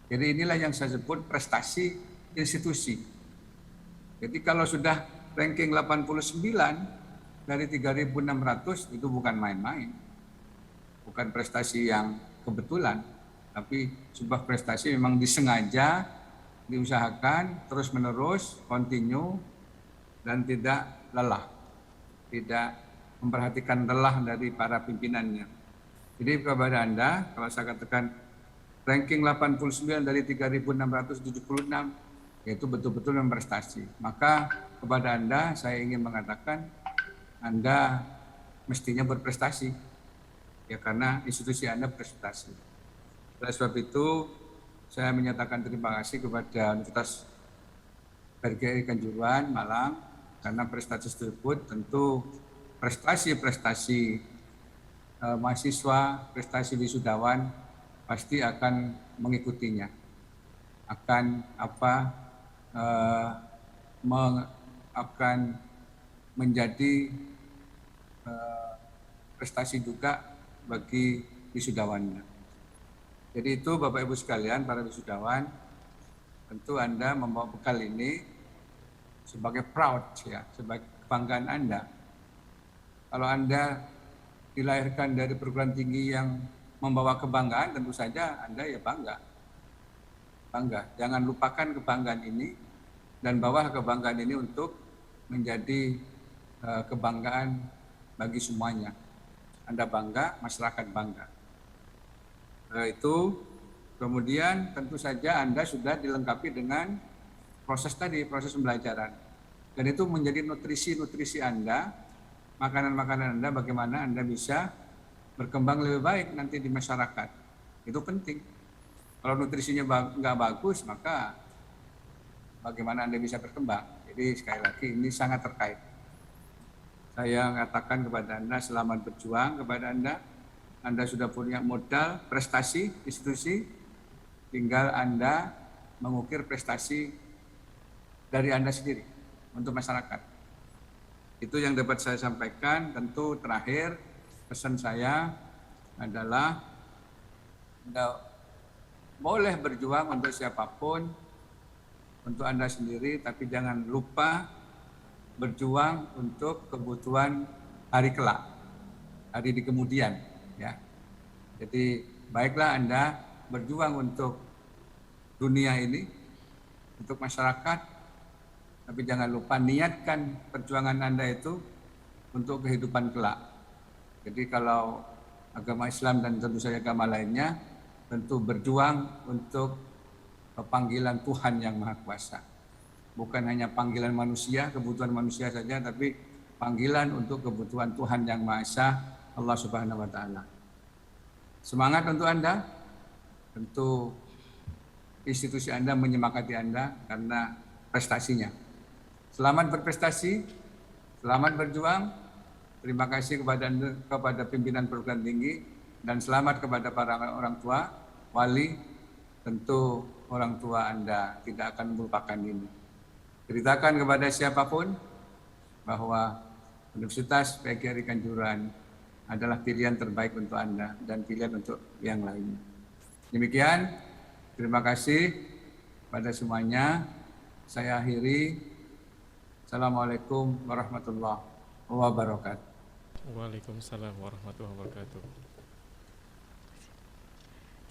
Jadi inilah yang saya sebut prestasi institusi. Jadi kalau sudah ranking 89 dari 3.600 itu bukan main-main. Bukan prestasi yang kebetulan, tapi sebuah prestasi memang disengaja, diusahakan, terus-menerus, continue, dan tidak lelah. Tidak memperhatikan lelah dari para pimpinannya. Jadi kepada Anda, kalau saya katakan ranking 89 dari 3.676, yaitu betul-betul memprestasi. Maka kepada Anda, saya ingin mengatakan Anda mestinya berprestasi. Ya karena institusi Anda berprestasi. Oleh sebab itu, saya menyatakan terima kasih kepada Universitas PGRI Kanjuruhan Malang, karena prestasi tersebut tentu prestasi-prestasi mahasiswa prestasi wisudawan pasti akan mengikutinya, akan akan menjadi prestasi juga bagi wisudawannya. Jadi itu Bapak Ibu sekalian, para wisudawan, tentu Anda membawa bekal ini sebagai proud ya, sebagai kebanggaan Anda. Kalau Anda dilahirkan dari perguruan tinggi yang membawa kebanggaan, tentu saja Anda ya bangga. Jangan lupakan kebanggaan ini dan bawa kebanggaan ini untuk menjadi kebanggaan bagi semuanya. Anda bangga, masyarakat bangga. Itu kemudian tentu saja Anda sudah dilengkapi dengan proses tadi, proses pembelajaran. Dan itu menjadi nutrisi Anda, makanan-makanan Anda, bagaimana Anda bisa berkembang lebih baik nanti di masyarakat. Itu penting. Kalau nutrisinya nggak bagus, maka bagaimana Anda bisa berkembang. Jadi sekali lagi ini sangat terkait. Saya mengatakan kepada Anda, selamat berjuang kepada Anda. Anda sudah punya modal prestasi institusi, tinggal Anda mengukir prestasi dari Anda sendiri untuk masyarakat. Itu yang dapat saya sampaikan. Tentu terakhir pesan saya adalah Anda boleh berjuang untuk siapapun, untuk Anda sendiri, tapi jangan lupa berjuang untuk kebutuhan hari kelak, hari di kemudian. Ya. Jadi baiklah Anda berjuang untuk dunia ini, untuk masyarakat, tapi jangan lupa niatkan perjuangan Anda itu untuk kehidupan kelak. Jadi kalau agama Islam dan tentu saja agama lainnya, tentu berjuang untuk panggilan Tuhan yang Maha Kuasa. Bukan hanya panggilan manusia, kebutuhan manusia saja, tapi panggilan untuk kebutuhan Tuhan yang Maha Esa, Allah Subhanahu wa Ta'ala. Semangat untuk Anda, tentu institusi Anda menyemangati Anda karena prestasinya. Selamat berprestasi, selamat berjuang. Terima kasih kepada pimpinan perguruan tinggi dan selamat kepada para orang tua, wali. Tentu orang tua Anda tidak akan melupakan ini. Ceritakan kepada siapapun bahwa Universitas PGRI Kanjuruhan adalah pilihan terbaik untuk Anda dan pilihan untuk yang lainnya. Demikian, terima kasih pada semuanya. Saya akhiri. Assalamualaikum warahmatullahi wabarakatuh. Waalaikumsalam warahmatullahi wabarakatuh.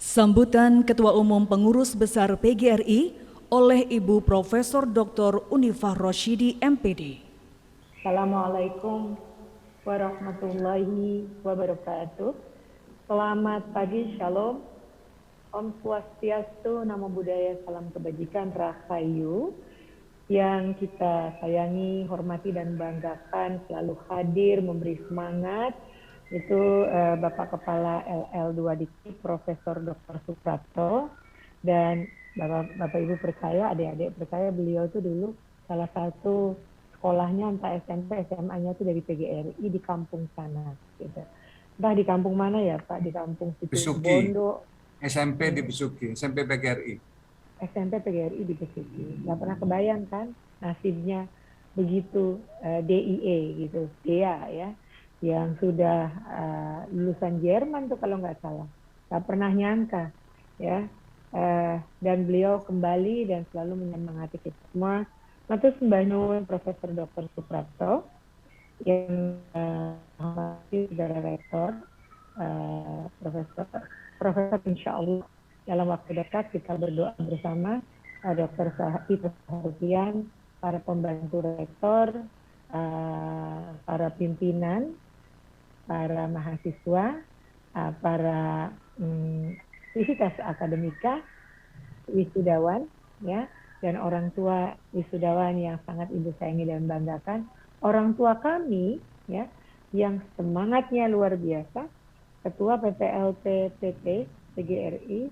Sambutan Ketua Umum Pengurus Besar PGRI oleh Ibu Profesor Dr. Unifah Rosyidi MPD. Assalamualaikum warahmatullahi wabarakatuh. Selamat pagi, Shalom. Om Swastiastu, Namo Buddhaya, Salam Kebajikan, Rahayu. Yang kita sayangi, hormati dan banggakan, selalu hadir, memberi semangat, itu Bapak Kepala LL2 Dikti, Profesor Dr. Suprapto, dan Bapak Ibu percaya, adik-adik percaya, beliau itu dulu salah satu sekolahnya entah SMP, SMA-nya itu dari PGRI di kampung sana. Gitu. Entah di kampung mana ya Pak, di kampung Situ Bondo. SMP di Besuki, SMP PGRI. SMP PGRI di Besuki. Nggak pernah kebayang kan nasibnya begitu DIE gitu, DEA ya, yang sudah lulusan Jerman tuh kalau nggak salah. Nggak pernah nyangka ya. Dan beliau kembali dan selalu menyemangati kita semua. Matur sembah nuwun Profesor Dr. Suprapto yang saudara rektor, Profesor insya Allah dalam waktu dekat kita berdoa bersama Dr. Sahidian, para pembantu rektor, para pimpinan, para mahasiswa, para sivitas akademika, wisudawan, ya, dan orang tua wisudawan yang sangat Ibu sayangi dan banggakan, orang tua kami, ya, yang semangatnya luar biasa, Ketua PPLP PP PGRI,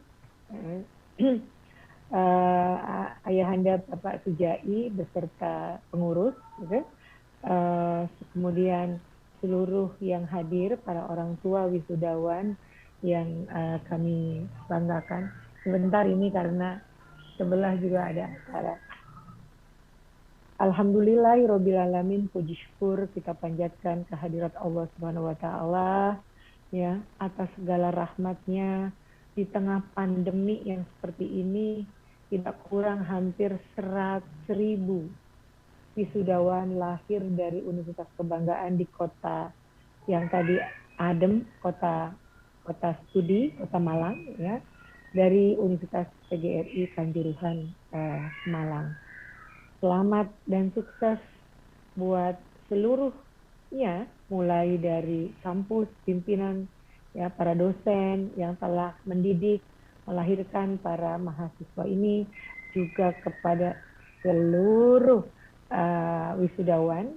Ayahanda Bapak Sujai beserta pengurus, gitu. Kemudian seluruh yang hadir, para orang tua wisudawan yang kami banggakan. Sebentar ini karena sebelah juga ada acara. Alhamdulillahirobbilalamin, puji syukur kita panjatkan kehadirat Allah Subhanahu wa taala ya atas segala rahmatnya di tengah pandemi yang seperti ini. Tidak kurang hampir 100.000 wisudawan lahir dari Universitas Kebanggaan di kota yang tadi adem, kota studi, kota Malang ya, dari Universitas PGRI Kanjuruhan Malang. Selamat dan sukses buat seluruhnya, mulai dari kampus, pimpinan, ya para dosen yang telah mendidik, melahirkan para mahasiswa ini, juga kepada seluruh wisudawan,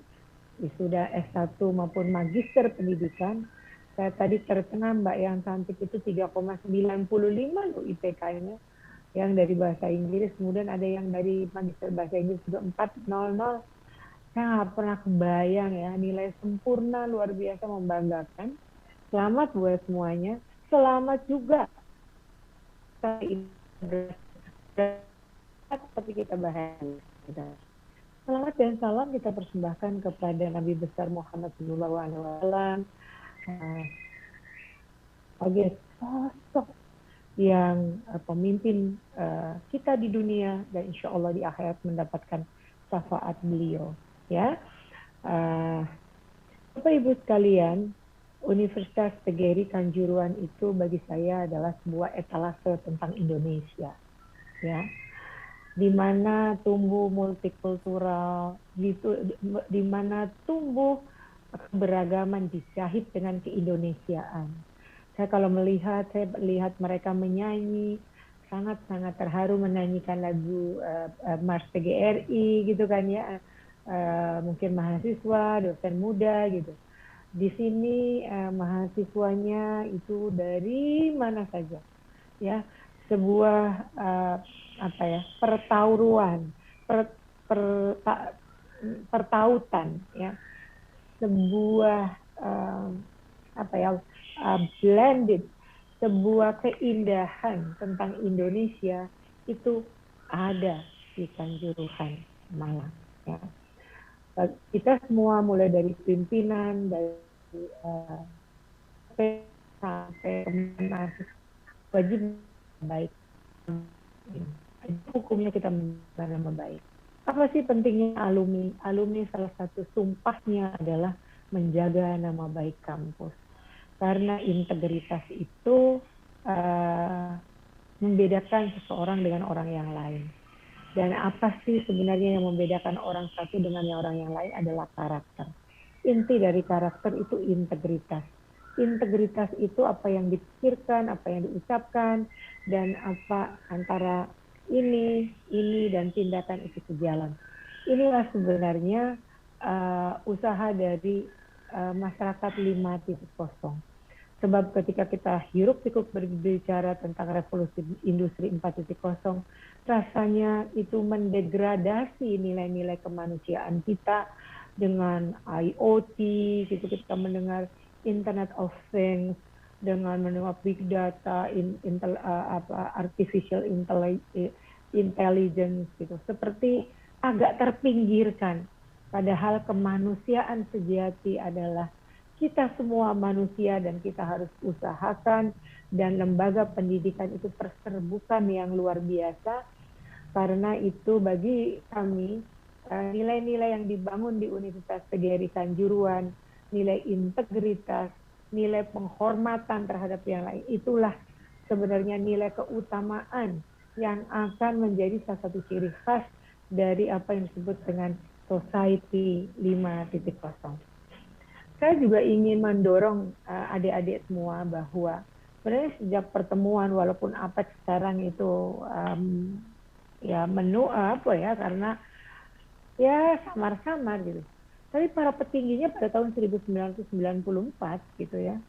wisuda S1 maupun magister pendidikan. Saya tadi tercengang Mbak yang cantik itu 3,95 loh IPK-nya. Yang dari bahasa Inggris, kemudian ada yang dari magister bahasa Inggris juga 400. Saya nggak pernah kebayang ya, nilai sempurna, luar biasa, membanggakan. Selamat buat semuanya, selamat juga. Seperti kita bahas. Selamat dan salam kita persembahkan kepada Nabi besar Muhammad SAW sebagai sosok yang pemimpin kita di dunia dan insya Allah di akhirat mendapatkan syafaat beliau. Ya, Bapak Ibu sekalian, Universitas PGRI Kanjuruhan itu bagi saya adalah sebuah etalase tentang Indonesia. Ya, di mana tumbuh multikultural, di mana tumbuh keberagaman dijahit dengan keindonesiaan. Saya kalau melihat, saya lihat mereka menyanyi, sangat-sangat terharu menyanyikan lagu Mars PGRI gitu kan ya, mungkin mahasiswa, dosen muda gitu. Di sini mahasiswanya itu dari mana saja, ya, sebuah pertauruan, pertautan, ya, sebuah blended, sebuah keindahan tentang Indonesia itu ada di Kanjuruhan Malang. Ya. Kita semua mulai dari pimpinan, dari sampai wajib baik. Hukumnya kita nama baik. Apa sih pentingnya alumni? Alumni salah satu sumpahnya adalah menjaga nama baik kampus. Karena integritas itu membedakan seseorang dengan orang yang lain. Dan apa sih sebenarnya yang membedakan orang satu dengan orang yang lain adalah karakter. Inti dari karakter itu integritas. Integritas itu apa yang dipikirkan, apa yang diucapkan, dan apa antara ini dan tindakan itu sejalan. Inilah sebenarnya usaha dari masyarakat 5.0. Sebab ketika kita hiruk-pikuk berbicara tentang revolusi industri 4.0, rasanya itu mendegradasi nilai-nilai kemanusiaan kita dengan IoT, gitu, kita mendengar Internet of Things, dengan mendengar big data, artificial intelligence, gitu, seperti agak terpinggirkan. Padahal kemanusiaan sejati adalah kita semua manusia dan kita harus usahakan, dan lembaga pendidikan itu terbuka yang luar biasa. Karena itu bagi kami nilai-nilai yang dibangun di Universitas PGRI Kanjuruhan, nilai integritas, nilai penghormatan terhadap yang lain, itulah sebenarnya nilai keutamaan yang akan menjadi salah satu ciri khas dari apa yang disebut dengan Society 5.0. Saya juga ingin mendorong adik-adik semua bahwa sebenarnya sejak pertemuan, walaupun APEC sekarang itu karena ya samar-samar gitu. Tapi para petingginya pada tahun 1994 gitu ya,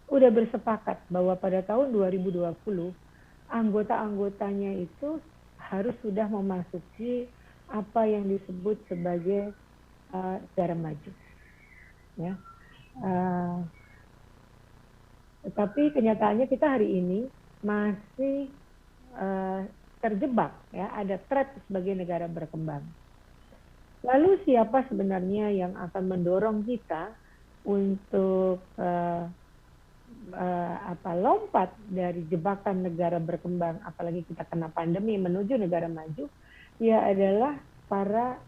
udah bersepakat bahwa pada tahun 2020 anggota-anggotanya itu harus sudah memasuki apa yang disebut sebagai negara maju. Ya. Tetapi kenyataannya kita hari ini masih terjebak, ya, ada trap sebagai negara berkembang. Lalu siapa sebenarnya yang akan mendorong kita untuk lompat dari jebakan negara berkembang, apalagi kita kena pandemi menuju negara maju? Ya adalah para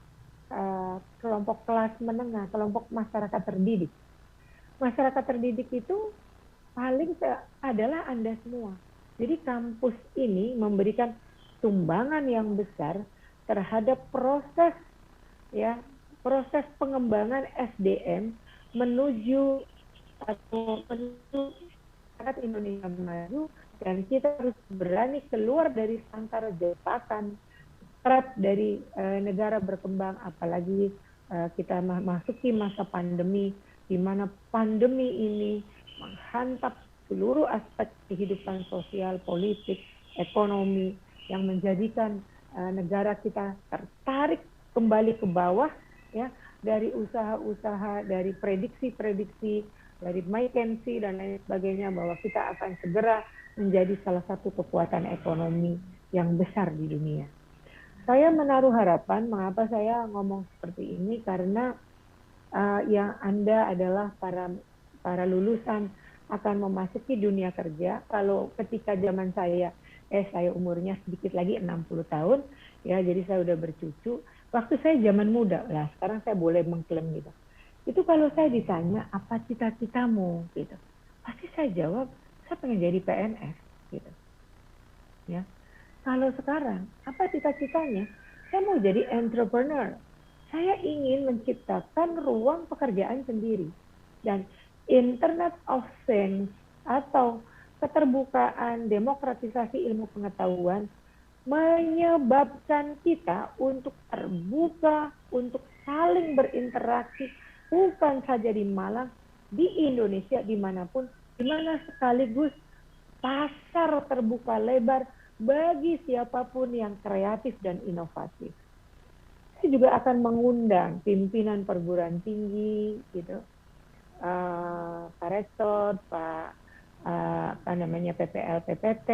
kelompok kelas menengah, kelompok masyarakat terdidik. Masyarakat terdidik itu paling adalah Anda semua. Jadi kampus ini memberikan sumbangan yang besar terhadap proses pengembangan SDM menuju masyarakat Indonesia maju, dan kita harus berani keluar dari sangkar jebakan trap dari negara berkembang, apalagi kita memasuki masa pandemi, di mana pandemi ini menghantam seluruh aspek kehidupan sosial, politik, ekonomi, yang menjadikan negara kita tertarik kembali ke bawah, ya, dari usaha-usaha, dari prediksi-prediksi, dari McKinsey dan lain sebagainya, bahwa kita akan segera menjadi salah satu kekuatan ekonomi yang besar di dunia. Saya menaruh harapan, mengapa saya ngomong seperti ini, karena yang Anda adalah para lulusan akan memasuki dunia kerja. Kalau ketika zaman saya umurnya sedikit lagi 60 tahun, ya, jadi saya udah bercucu. Waktu saya zaman muda lah, sekarang saya boleh mengklaim gitu. Itu kalau saya ditanya apa cita-citamu gitu, pasti saya jawab saya pengen jadi PNS gitu. Ya. Kalau sekarang apa cita-citanya? Saya mau jadi entrepreneur. Saya ingin menciptakan ruang pekerjaan sendiri. Dan Internet of Things atau keterbukaan demokratisasi ilmu pengetahuan menyebabkan kita untuk terbuka, untuk saling berinteraksi, bukan saja di Malang, di Indonesia, dimanapun, di mana sekaligus pasar terbuka lebar bagi siapapun yang kreatif dan inovatif. Saya juga akan mengundang pimpinan perguruan tinggi, gitu, Pak Rektor, Pak PPL PPT.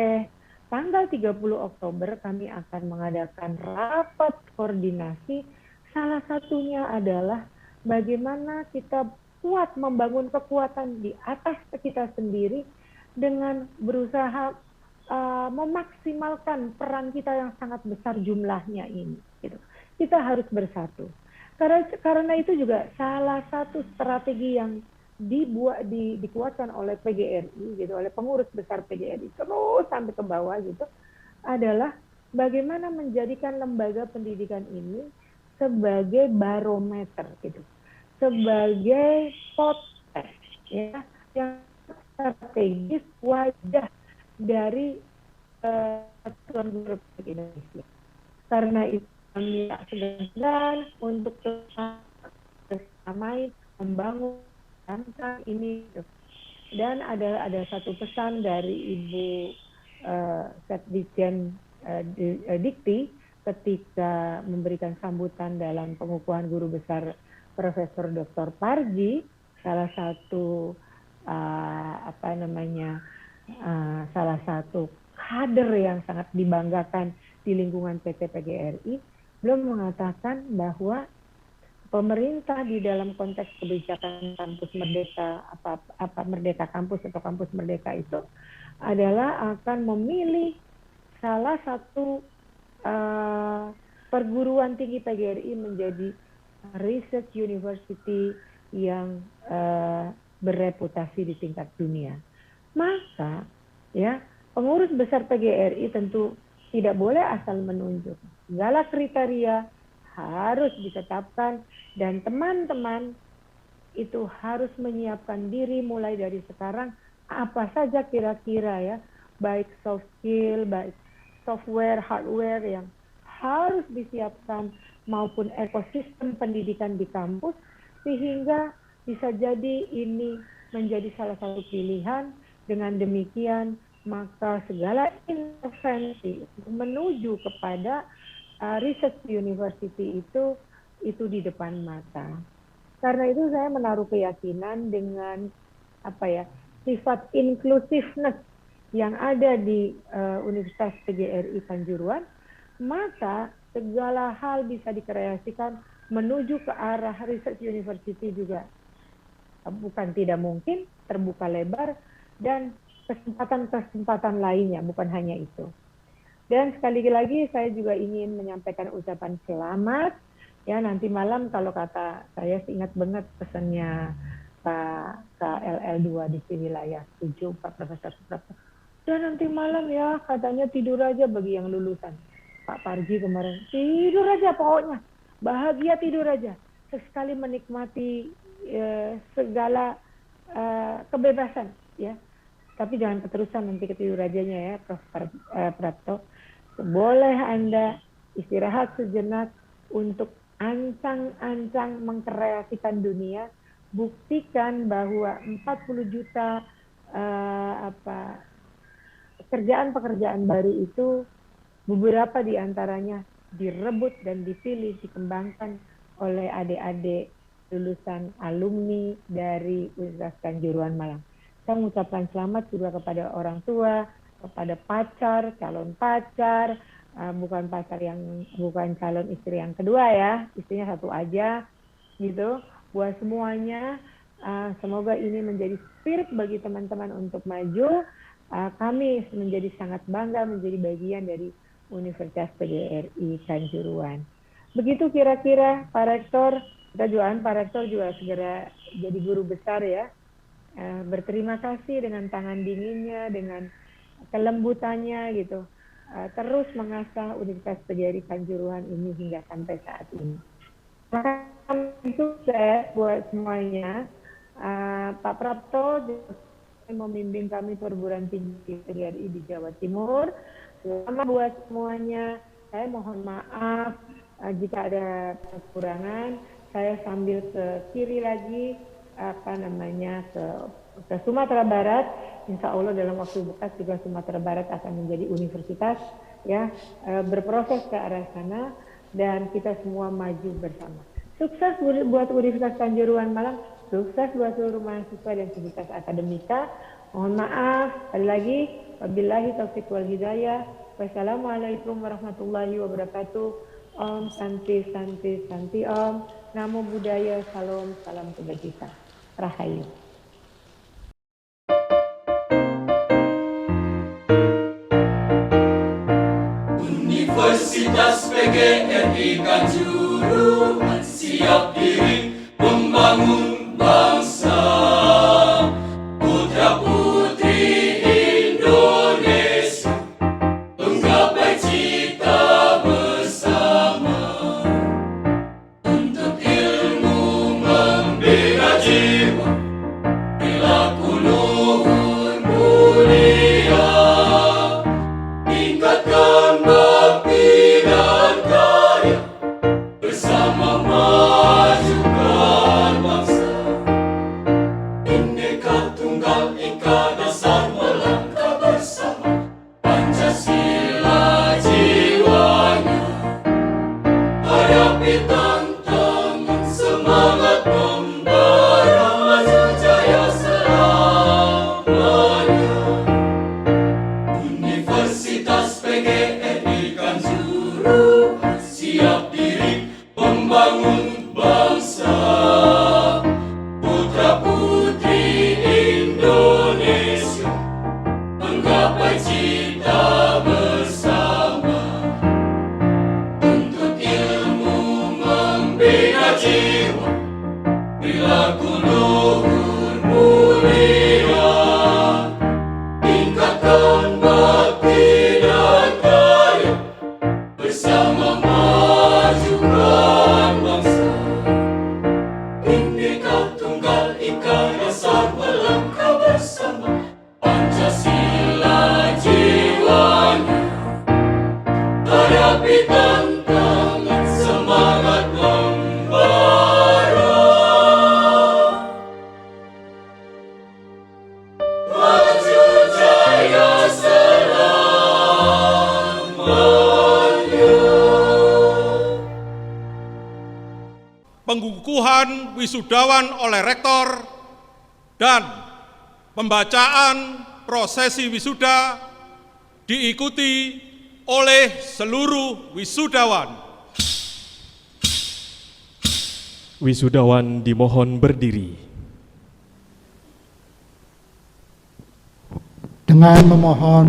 Tanggal 30 Oktober kami akan mengadakan rapat koordinasi. Salah satunya adalah bagaimana kita kuat membangun kekuatan di atas kita sendiri dengan berusaha memaksimalkan peran kita yang sangat besar jumlahnya ini. Gitu. Kita harus bersatu. Karena itu juga salah satu strategi yang dikuatkan oleh PGRI, gitu, oleh pengurus besar PGRI terus sampai ke bawah gitu, adalah bagaimana menjadikan lembaga pendidikan ini sebagai barometer, gitu, sebagai potret, ya, yang strategis wajah dari Satuan Guru Republik Indonesia. Karena itu kami segera untuk bersama membangun bangsa ini. Dan ada satu pesan dari Ibu Sekdijen Dikti ketika memberikan sambutan dalam pengukuhan guru besar Profesor Dr. Parji, salah satu salah satu kader yang sangat dibanggakan di lingkungan PT PGRI, belum mengatakan bahwa pemerintah di dalam konteks kebijakan kampus merdeka, merdeka kampus atau kampus merdeka itu adalah akan memilih salah satu perguruan tinggi PGRI menjadi research university yang bereputasi di tingkat dunia. Maka, ya, pengurus besar PGRI tentu tidak boleh asal menunjuk. Segala kriteria harus ditetapkan, dan teman-teman itu harus menyiapkan diri mulai dari sekarang apa saja kira-kira, ya, baik soft skill, baik software, hardware yang harus disiapkan, maupun ekosistem pendidikan di kampus, sehingga bisa jadi ini menjadi salah satu pilihan. Dengan demikian maka segala intervensi menuju kepada research university itu di depan mata. Karena itu saya menaruh keyakinan dengan sifat inclusiveness yang ada di Universitas PGRI Kanjuruhan, maka segala hal bisa dikreasikan menuju ke arah research university juga. Bukan tidak mungkin, terbuka lebar, dan kesempatan-kesempatan lainnya, bukan hanya itu. Dan sekali lagi saya juga ingin menyampaikan ucapan selamat. Ya, nanti malam kalau kata saya ingat banget pesannya Pak KLL2 di wilayah 7, Pak Profesor Suprapto. Dan nanti malam ya katanya tidur aja bagi yang lulusan. Pak Parji kemarin, tidur aja pokoknya. Bahagia tidur aja. Sekali menikmati segala kebebasan ya. Tapi jangan keterusan nanti ketidur ajanya ya Prof. Prapto. Boleh Anda istirahat sejenak untuk ancang-ancang mengkreasikan dunia, buktikan bahwa 40 juta pekerjaan-pekerjaan baru itu beberapa di antaranya direbut dan dipilih, dikembangkan oleh adik-adik lulusan alumni dari Universitas Kanjuruhan Malang. Saya mengucapkan selamat juga kepada orang tua, kepada pacar, calon pacar, bukan calon istri yang kedua ya, istrinya satu aja gitu. Buat semuanya, semoga ini menjadi spirit bagi teman-teman untuk maju. Kami menjadi sangat bangga menjadi bagian dari Universitas PGRI Kanjuruhan. Begitu kira-kira Pak Rektor, kita doakan Pak Rektor juga segera jadi guru besar ya. Berterima kasih dengan tangan dinginnya, dengan kelembutannya gitu. Terus mengasah Universitas PGRI Kanjuruhan ini hingga sampai saat ini. Maka sukses buat semuanya. Pak Prapto membimbing kami perguruan tinggi PGRI di Jawa Timur. Selamat buat semuanya. Saya mohon maaf jika ada kekurangan. Saya sambil ke kiri lagi ke Sumatera Barat. Insya Allah dalam waktu dekat juga Sumatera Barat akan menjadi universitas ya, berproses ke arah sana dan kita semua maju bersama. Sukses buat Universitas Kanjuruhan Malang, sukses buat seluruh mahasiswa dan sivitas akademika. Mohon maaf sekali lagi, wabillahi taufiq wal hidayah. Wassalamualaikum warahmatullahi wabarakatuh. Om Santi Santi Santi Om. Namo Buddhaya, salam, salam kebajikan. Rahayu. Universitas PGRI Kanjuruhan siap diri membangun bangsa. Putra-putri Indonesia menggapai cita bersama. Untuk ilmu membina jiwa, perilaku luhur mulia, tingkatkan bakti dan karya, bersama majukan bangsa. Bhinneka Tunggal Ika dasar melangkah bersama, Pancasila jiwanya. Hadapi tantangan, semangat membara, maju jaya selamanya. Universitas PGRI Kanjuruhan siap diri membangun bangsa. Putra-putri Indonesia menggapai cita bersama. Untuk ilmu membina jiwa, perilaku luhur mulia, tingkatkan bakti dan karya, bersama majukan bangsa. Bhinneka Tunggal Ika dasar melangkah bersama, Pancasila jiwanya. Hadapi tantangan, semangat membara, maju jaya selamanya. wisudawan oleh rektor dan pembacaan prosesi wisuda diikuti oleh seluruh wisudawan. Wisudawan dimohon berdiri. Dengan memohon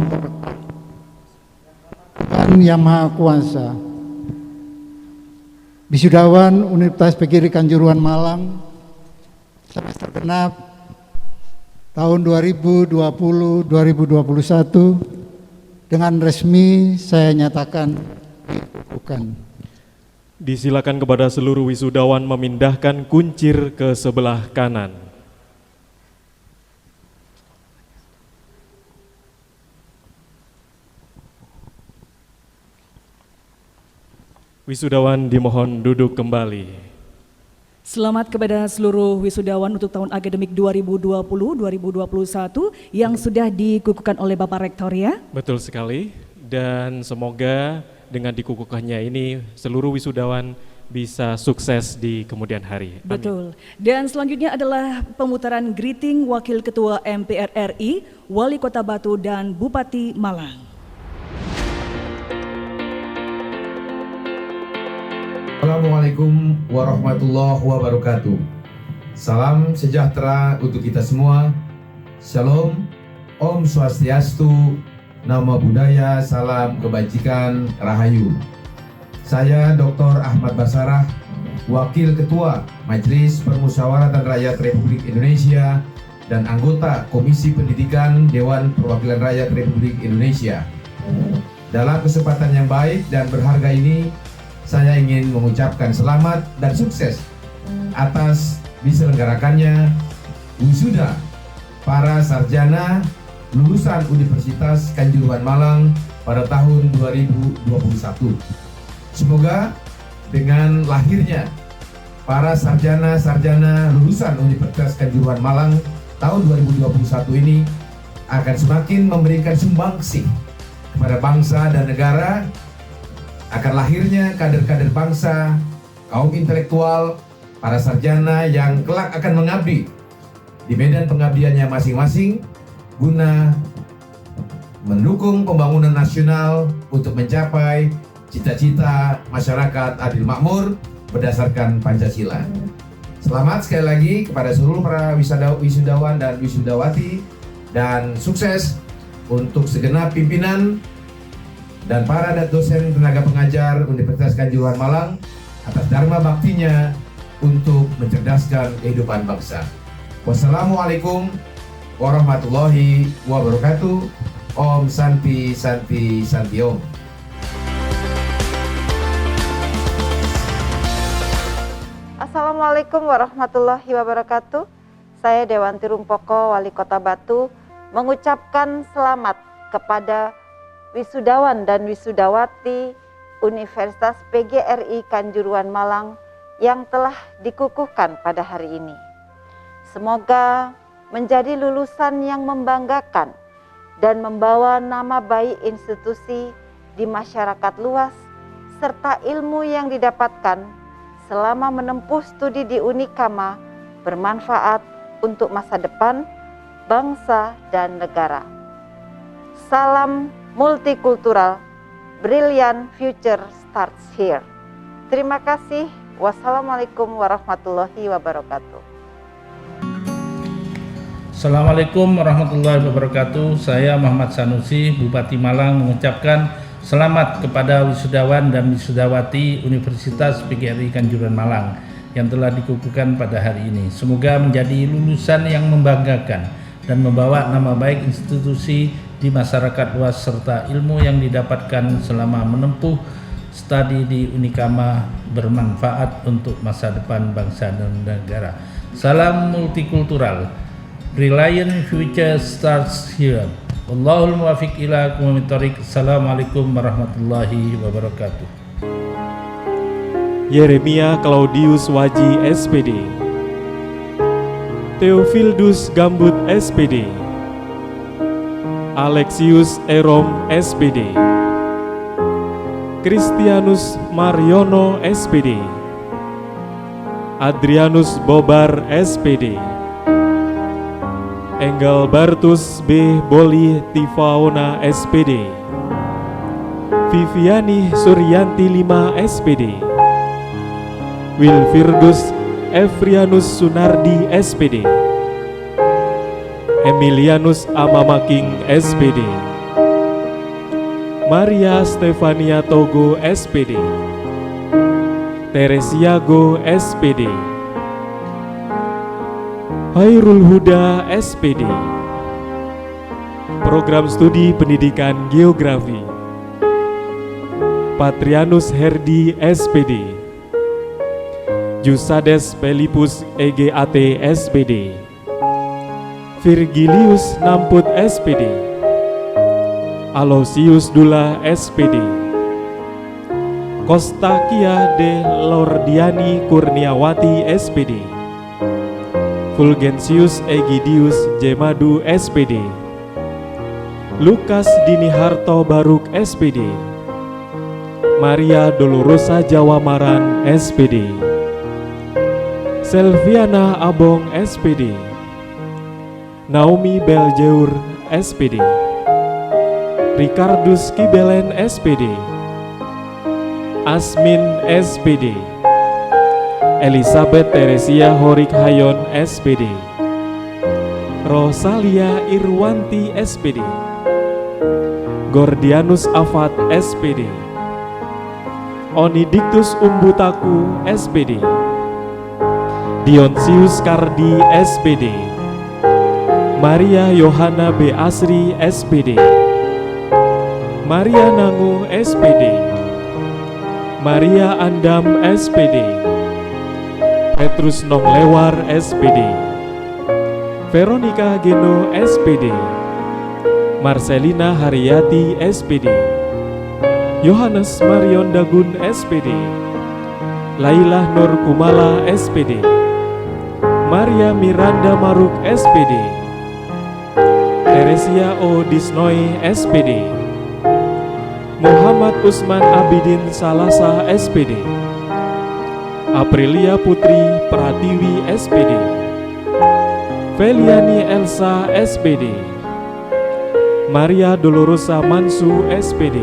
Tuhan Yang Maha Kuasa, wisudawan Universitas PGRI Kanjuruhan Malang semester genap tahun 2020-2021 dengan resmi saya nyatakan dikukuhkan. Disilakan kepada seluruh wisudawan memindahkan kuncir ke sebelah kanan. Wisudawan dimohon duduk kembali. Selamat kepada seluruh wisudawan untuk tahun akademik 2020-2021 yang sudah dikukuhkan oleh Bapak Rektor ya. Betul sekali, dan semoga dengan dikukuhkannya ini seluruh wisudawan bisa sukses di kemudian hari. Amin. Betul. Dan selanjutnya adalah pemutaran greeting Wakil Ketua MPR RI, Wali Kota Batu dan Bupati Malang. Assalamualaikum warahmatullahi wabarakatuh. Salam sejahtera untuk kita semua. Shalom, Om Swastiastu, Namo Buddhaya, salam kebajikan, Rahayu. Saya Dr. Ahmad Basarah, Wakil Ketua Majelis Permusyawaratan Rakyat Republik Indonesia dan anggota Komisi Pendidikan Dewan Perwakilan Rakyat Republik Indonesia. Dalam kesempatan yang baik dan berharga ini, saya ingin mengucapkan selamat dan sukses atas diselenggarakannya wisuda para sarjana lulusan Universitas Kanjuruhan Malang pada tahun 2021. Semoga dengan lahirnya para sarjana-sarjana lulusan Universitas Kanjuruhan Malang tahun 2021 ini akan semakin memberikan sumbangsih kepada bangsa dan negara, akan lahirnya kader-kader bangsa, kaum intelektual, para sarjana yang kelak akan mengabdi di medan pengabdiannya masing-masing guna mendukung pembangunan nasional untuk mencapai cita-cita masyarakat adil makmur berdasarkan Pancasila. Selamat sekali lagi kepada seluruh para wisudawan dan wisudawati, dan sukses untuk segenap pimpinan dan para dosen tenaga pengajar Universitas Kanjuruhan Malang atas dharma baktinya untuk mencerdaskan kehidupan bangsa. Wassalamualaikum warahmatullahi wabarakatuh. Om Santi Santi Santi Om. Assalamualaikum warahmatullahi wabarakatuh. Saya Dewanti Rumpoko, Wali Kota Batu, mengucapkan selamat kepada wisudawan dan wisudawati Universitas PGRI Kanjuruhan Malang yang telah dikukuhkan pada hari ini. Semoga menjadi lulusan yang membanggakan dan membawa nama baik institusi di masyarakat luas, serta ilmu yang didapatkan selama menempuh studi di Unikama bermanfaat untuk masa depan bangsa dan negara. Salam multikultural, brilliant future starts here. Terima kasih. Wassalamualaikum warahmatullahi wabarakatuh. Assalamualaikum warahmatullahi wabarakatuh. Saya Muhammad Sanusi, Bupati Malang, mengucapkan selamat kepada wisudawan dan wisudawati Universitas PGRI Kanjuruhan Malang yang telah dikukuhkan pada hari ini. Semoga menjadi lulusan yang membanggakan dan membawa nama baik institusi di masyarakat luas, serta ilmu yang didapatkan selama menempuh studi di Unikama bermanfaat untuk masa depan bangsa dan negara. Salam multikultural, brilliant future starts here. Wallahul muwaffiq ila aqwamit thoriq. Assalamualaikum warahmatullahi wabarakatuh. Yeremia Claudius Waji SPD, Theophildus Gambut SPD, Alexius Erom SPD, Christianus Mariono SPD, Adrianus Bobar SPD, Engelbertus B. Boli Tifaona SPD, Viviani Suryanti 5 SPD, Wilfirdus Efrianus Sunardi SPD, Emilianus Amamaking SPD, Maria Stefania Togo SPD, Teresiago SPD, Hairul Huda SPD, Program Studi Pendidikan Geografi, Patrianus Herdi SPD, Jusades Pelipus EGAT SPD, Virgilius Namput SPD, Alosius Dula SPD, Kostakia de Lordiani Kurniawati SPD, Fulgensius Egidius Jemadu SPD, Lukas Diniharto Baruk SPD, Maria Dolorosa Jawamaran SPD, Selviana Abong SPD, Naomi Beljeur SPD, Ricardus Kibelen SPD, Asmin SPD, Elizabeth Teresia Horik Hayon SPD, Rosalia Irwanti SPD, Gordianus Afat SPD, Onidictus Umbutaku SPD, Dionsius Kardi SPD, Maria Yohana B. Asri SPD, Maria Nangu SPD, Maria Andam SPD, Petrus Nonglewar SPD, Veronica Geno SPD, Marcelina Haryati SPD, Yohanes Marion Dagun SPD, Laila Nur Kumala SPD, Maria Miranda Maruk SPD, Teresia O. Disnoi SPD, Muhammad Usman Abidin Salasa SPD, Aprilia Putri Pratiwi SPD, Feliani Elsa SPD, Maria Dolorosa Mansu SPD,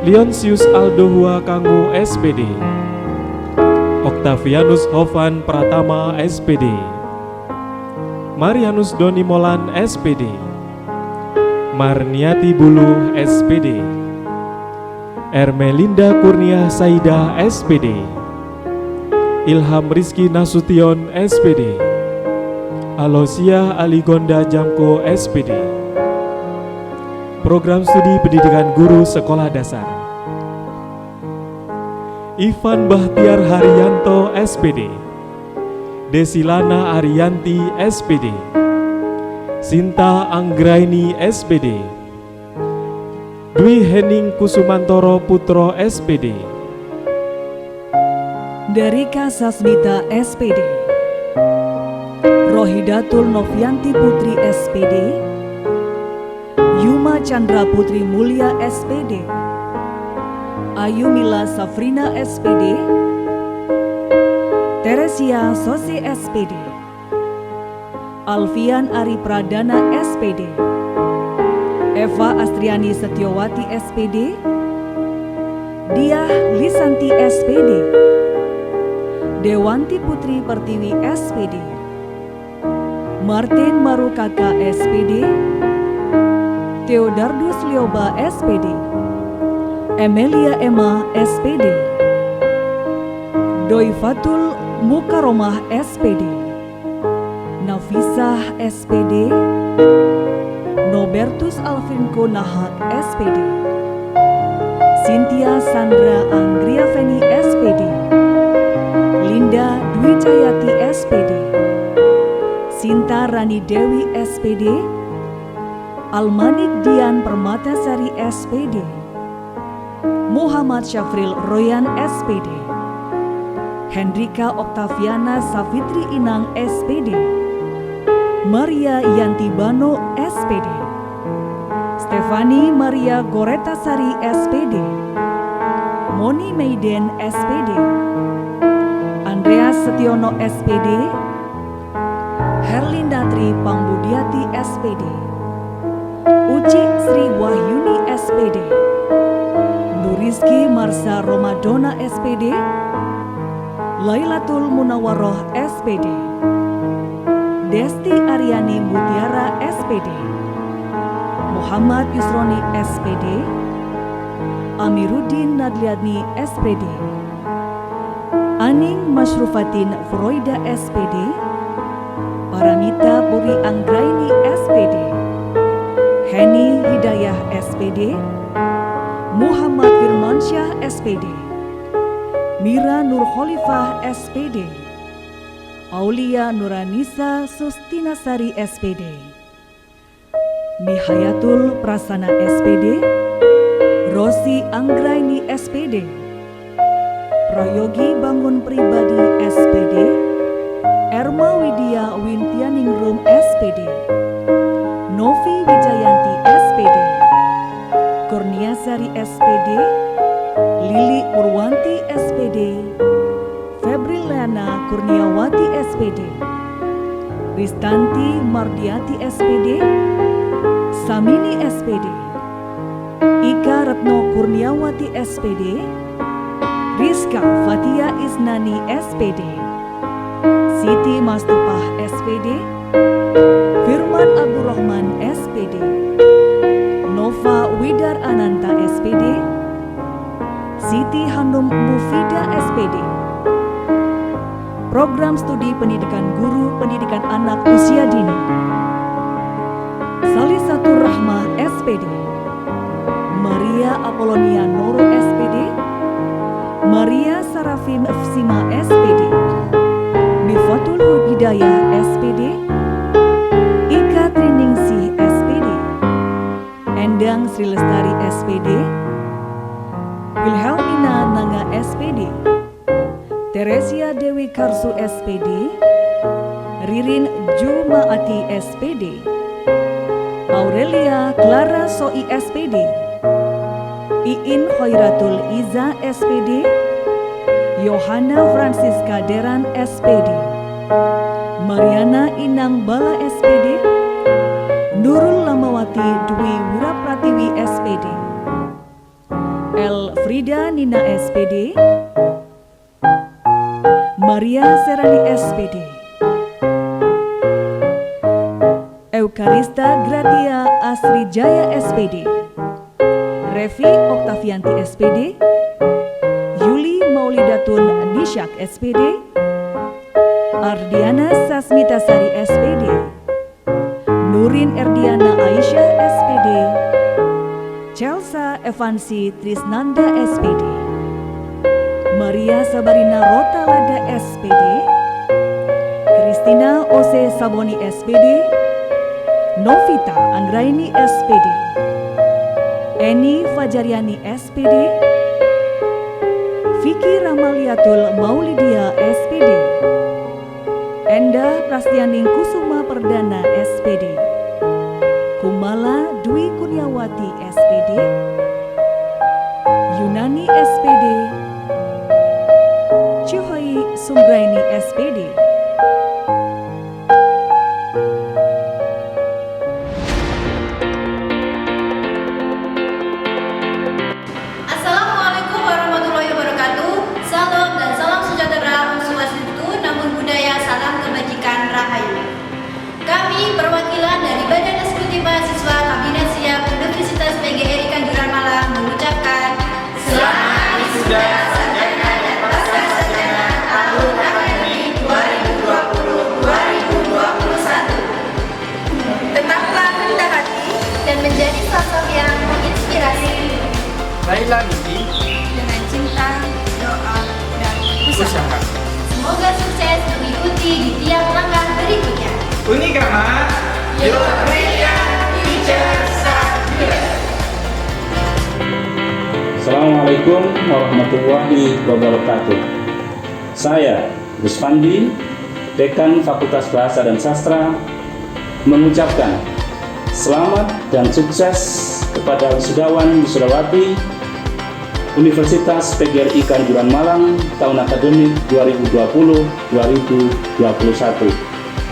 Leonsius Aldohua Kangu SPD, Octavianus Hovan Pratama SPD, Marianus Doni Molan SPD, Marniati Bulu SPD, Ermelinda Kurnia Saida SPD, Ilham Rizky Nasution SPD, Alosia Aligonda Jamko SPD. Program Studi Pendidikan Guru Sekolah Dasar, Ivan Bahtiar Haryanto SPD, Desilana Arianti SPD, Sinta Anggraini SPD, Dwi Hening Kusumantoro Putro SPD, Derika Sasmita SPD, Rohidatul Novianti Putri SPD, Yuma Chandra Putri Mulia SPD, Ayu Mila Safrina SPD, Teresia Sosi SPD, Alfian Ari Pradana SPD, Eva Astriani Setiawati SPD, Diah Lisanti SPD, Dewanti Putri Pertiwi SPD, Martin Marukaka SPD, Theodardus Lioba SPD, Emelia Emma SPD, Doifatul Mukaromah SPD, Nafisah SPD, Nobertus Alvinko Nahak SPD, Cynthia Sandra Anggriaveni SPD, Linda Dwi Cayati SPD, Sinta Rani Dewi SPD, Almanik Dian Permatasari SPD, Muhammad Syafril Royan SPD, Hendrika Oktaviana Safitri Inang SPD, Maria Yanti Bano SPD, Stefani Maria Goretasari SPD, Moni Meiden SPD, Andreas Setiono SPD, Herlindatri Pambudiati SPD, Uci Sri Wahyuni SPD, Nuriski Marsha Romadona SPD, Lailatul Munawaroh SPD, Desti Aryani Mutiara SPD, Muhammad Yusroni SPD, Amiruddin Nadliani SPD, Aning Masyrufatin Froida SPD, Paramita Puri Anggraini SPD, Heni Hidayah SPD, Muhammad Firmansyah SPD, Mira Nur Khalifah SPD, Aulia Nuranisa Sustinasari SPD, Nihayatul Prasana SPD, Rosi Anggraini SPD, Prayogi Bangun Pribadi SPD, Erma Widya Wintianingrum SPD, Novi Wijayanti SPD, Kurniasari SPD, Lili Purwanti SPD, Febriliana Kurniawati SPD, Ristanti Mardiati SPD, Samini SPD, Ika Retno Kurniawati SPD, Rizka Fatia Isnani SPD, Siti Mastupah SPD, Firman Abdurrahman SPD, Nova Widar Ananta SPD, Siti Hanum Mufida SPD, Program Studi Pendidikan Guru Pendidikan Anak Usia Dini, Salisatur Rahmah SPD, Maria Apolonia Noro SPD, Maria Sarafim Fsima SPD, Mifatul Hidayah SPD, Ika Triningsih SPD, Endang Sri Lestari SPD, Wilhelmina Nanga SPD, Teresia Dewi Karsu SPD, Ririn Jumaati SPD, Aurelia Clara Soi SPD, Iin Khairatul Iza SPD, Yohana Francisca Deran SPD, Mariana Inang Bala SPD, Nurul Lamawati Dwi Wirapratiwi SPD, Elfrida Nina SPD, Maria Serani SPD, Eukarista Gratia Asri Jaya SPD, Revi Oktavianti SPD, Yuli Maulidatun Nisyak SPD, Ardiana Sasmitasari SPD, Nurin Erdiana Aisyah SPD, Chelsea Evansi Trisnanda SPD, Maria Sabarina Rotalada SPD, Kristina Ose Saboni SPD, Novita Anggraini SPD, Eni Fajariani SPD, Vicky Ramaliatul Maulidia SPD, Endah Prastianing Kusuma Perdana SPD, Kumala Dwi Kurniawati SPD, Yunani SPD, Chuhoi Sunggraini SPD. Assalamualaikum warahmatullahi wabarakatuh. Salam dan salam sejahtera, Om Swastiastu, Namo Buddhaya, salam kebajikan, Rahayu. Kami perwakilan dari Badan Eksekutif Mahasiswa Kabinet Siap Universitas PGRI Kanjuran Malang mengucapkan selamat wisuda sarjana dan pasca sarjana tahun akademik 2020-2021. Tetaplah rendah hati dan menjadi sosok yang menginspirasi. Raihlah mimpi Dengan cinta, doa, dan usaha. Semoga sukses mengikuti di tiap langkah berikutnya. Unikama, Your brilliant future starts. Assalamualaikum warahmatullahi wabarakatuh. Saya Gus Pandi, Dekan Fakultas Bahasa dan Sastra, mengucapkan selamat dan sukses kepada wisudawan wisudawati Universitas PGRI Kanjuruhan Malang tahun akademik 2020-2021.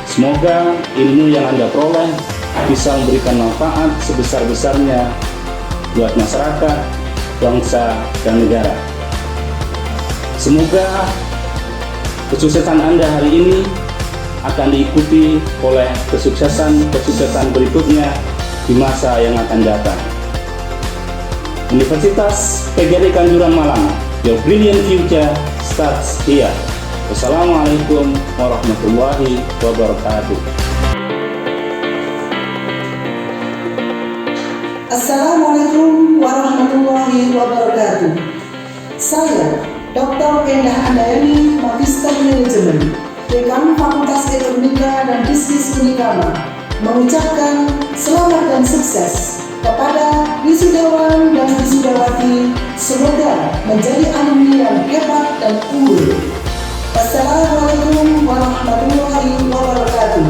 Semoga ilmu yang Anda peroleh bisa memberikan manfaat sebesar-besarnya buat masyarakat, bangsa, dan negara. Semoga kesuksesan Anda hari ini akan diikuti oleh kesuksesan berikutnya di masa yang akan datang. Universitas PGRI Kanjuruhan Malang, your brilliant future starts here. Wassalamualaikum warahmatullahi wabarakatuh. Assalamualaikum warahmatullahi wabarakatuh. Saya Dr. Endah Andayani, Magister Manajemen, Dekan Fakultas Ekonomika dan Bisnis Unikama, mengucapkan selamat dan sukses kepada wisudawan dan wisudawati. Semoga menjadi alumni yang hebat dan unggul. Wassalamualaikum warahmatullahi wabarakatuh.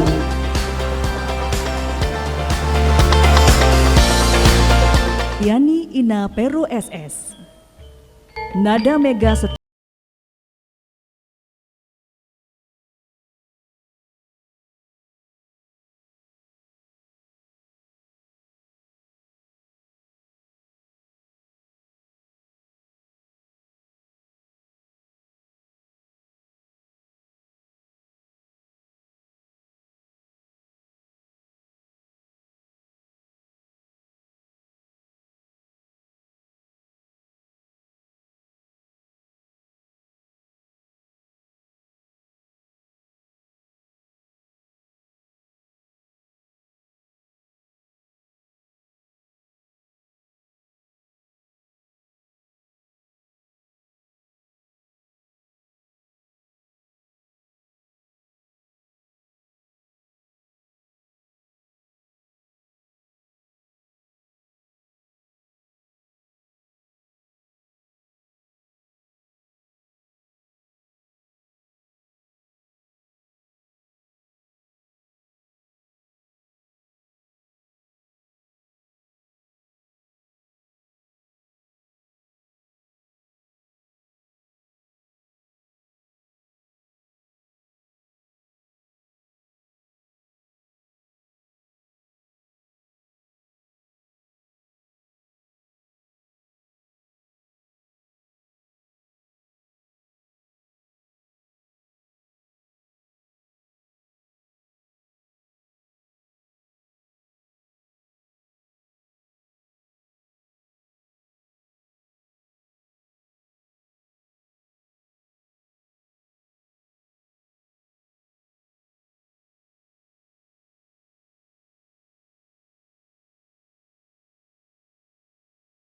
Yani Ina Peru SS. Nada Mega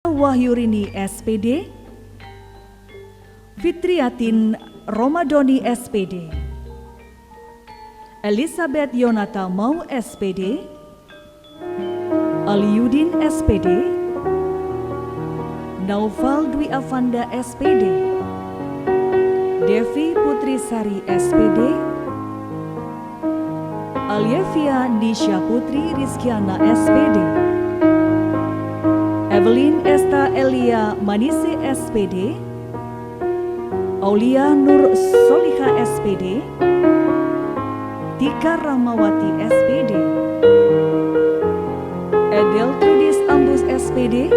Wahyurini SPD, Fitriatin Romadoni SPD, Elizabeth Yonata Mau SPD, Aliudin SPD, Naufal Dwi Avanda SPD, Devi Putri Sari SPD, Alievia Nisha Putri Rizkiana SPD, Evelyn Esta Elia Manise SPD, Aulia Nur Soliha SPD, Tika Rahmawati SPD, Edel Trudis Ambus SPD,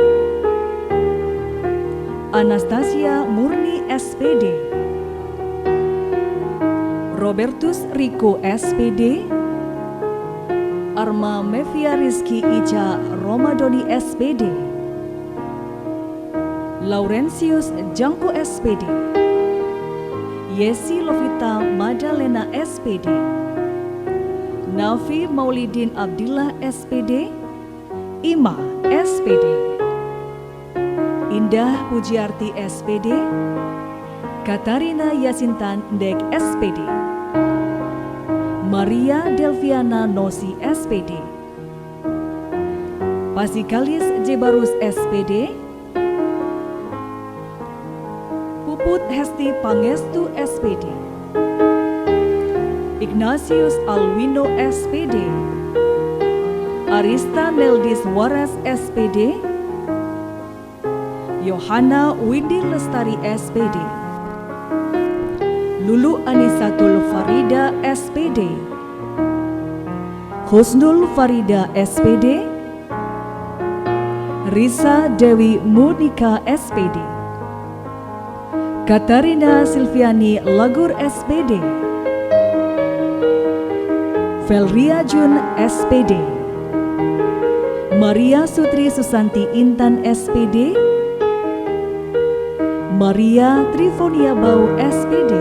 Anastasia Murni SPD, Robertus Rico SPD, Arma Mevia Rizky Ica Romadoni SPD, Laurentius Jangko SPD, Yesi Lovita Madalena SPD, Nafi Maulidin Abdillah SPD, Ima SPD, Indah Pujiarti SPD, Katarina Yasintan Ndek SPD, Maria Delviana Nosi SPD, Pasikalis Jebarus SPD, Puput Hesti Pangestu SPD, Ignatius Alwino SPD, Arista Meldis Waras SPD, Yohana Windy Lestari SPD, Lulu Anisatul Farida SPD, Husnul Farida SPD, Risa Dewi Monika SPD, Katarina Silviani Lagur SPD, Velria Jun SPD, Maria Sutri Susanti Intan SPD, Maria Trifonia Bau SPD,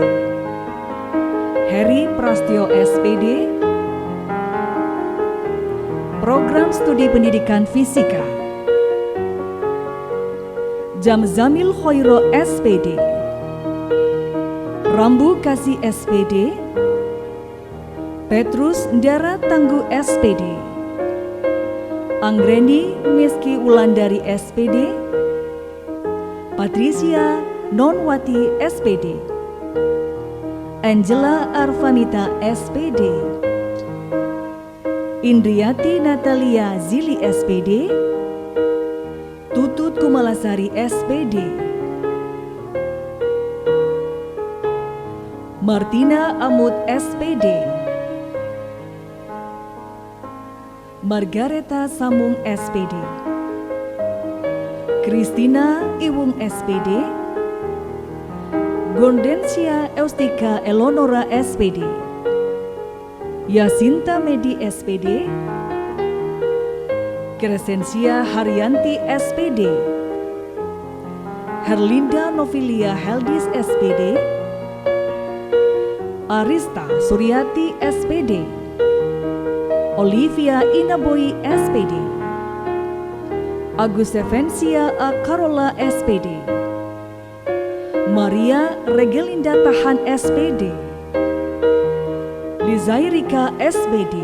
Heri Prastio SPD, Program Studi Pendidikan Fisika, Jamzamil Khoiro SPD, Rambu Kasih SPD, Petrus Ndara Tangguh SPD, Anggreni Miski Wulandari SPD, Patricia Nonwati SPD, Angela Arvanita SPD, Indriati Natalia Zili SPD, Tutut Kumalasari SPD, Martina Amut SPD, Margareta Samung SPD, Kristina Iwung SPD, Gondensia Eustika Elonora SPD, Yasinta Medi SPD, Crescencia Haryanti SPD, Herlinda Novilia Heldis SPD, Arista Suryati SPD, Olivia Inaboi SPD, Agus Evensia A. Karola SPD, Maria Regelinda Tahan SPD, Lizairika SPD,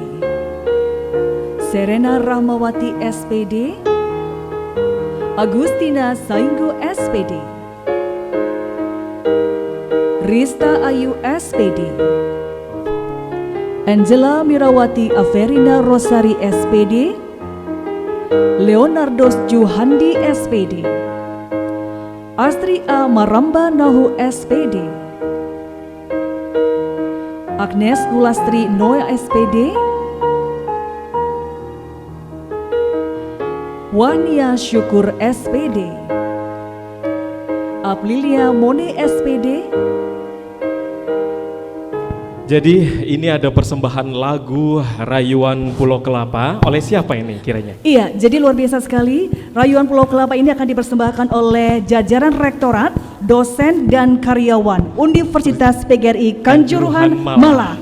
Serena Rahmawati SPD, Agustina Sainggo SPD, Rista Ayu SPD, Angela Mirawati Averina Rosari SPD, Leonardos Juhandi SPD, Astri A. Maramba Nahu SPD, Agnes Gulastri Noya SPD, Wania Syukur SPD, Aprilia Mone SPD. Jadi ini ada persembahan lagu Rayuan Pulau Kelapa oleh siapa ini kiranya? Iya, jadi luar biasa sekali. Rayuan Pulau Kelapa ini akan dipersembahkan oleh jajaran rektorat, dosen dan karyawan Universitas PGRI Kanjuruhan Malang.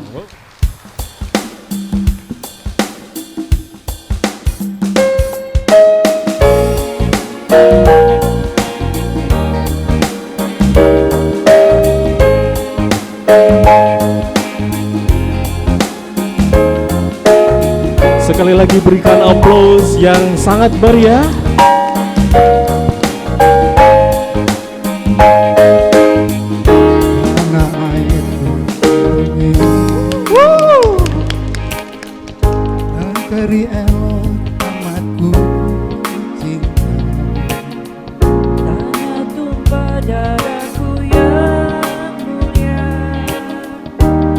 Sekali lagi berikan aplaus yang sangat meriah. Dari elok amatku cinta, tanah tumpah darahku yang mulia,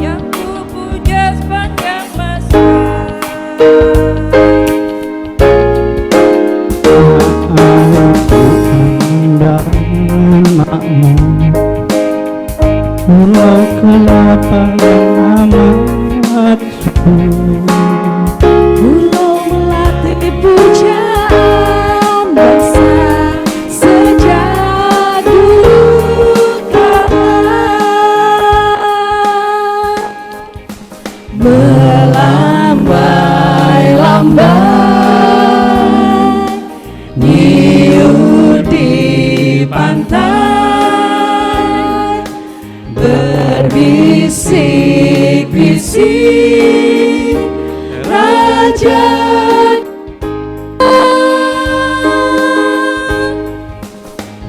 yang ku puja sepanjang masa. Pulau Kelapa yang amat subur, pulau melati pujaan bangsa sejak dulu kala, melambai-lambai niur di pantai, berbisik-bisik raja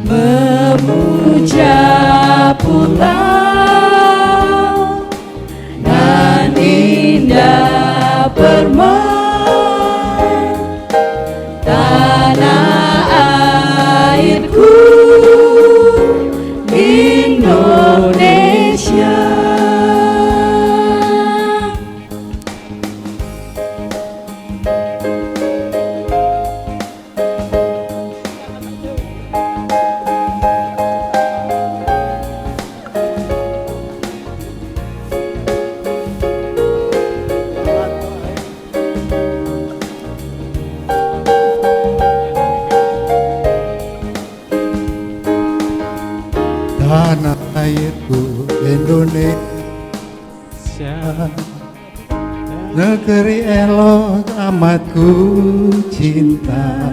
memuja pulau nan indah permai. negeri elok amat ku cinta.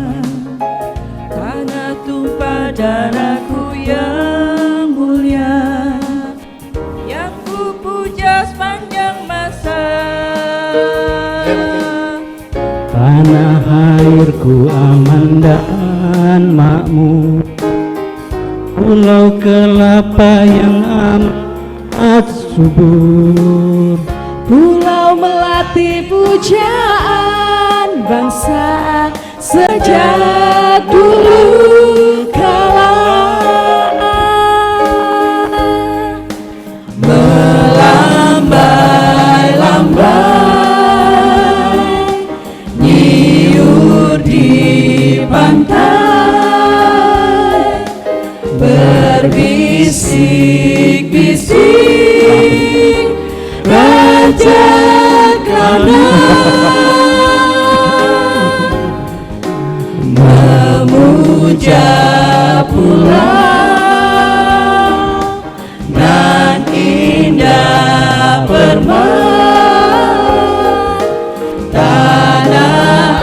Tanah tumpah darahku yang mulia, yang ku puja sepanjang masa. Tanah airku aman dan makmur, pulau kelapa yang amat subur. Pulau Melati pujaan bangsa sejak dulu kala. Melambai-lambai nyiur di pantai, berbisik-bisik Raja Krana memuja pulau nan indah permai tanah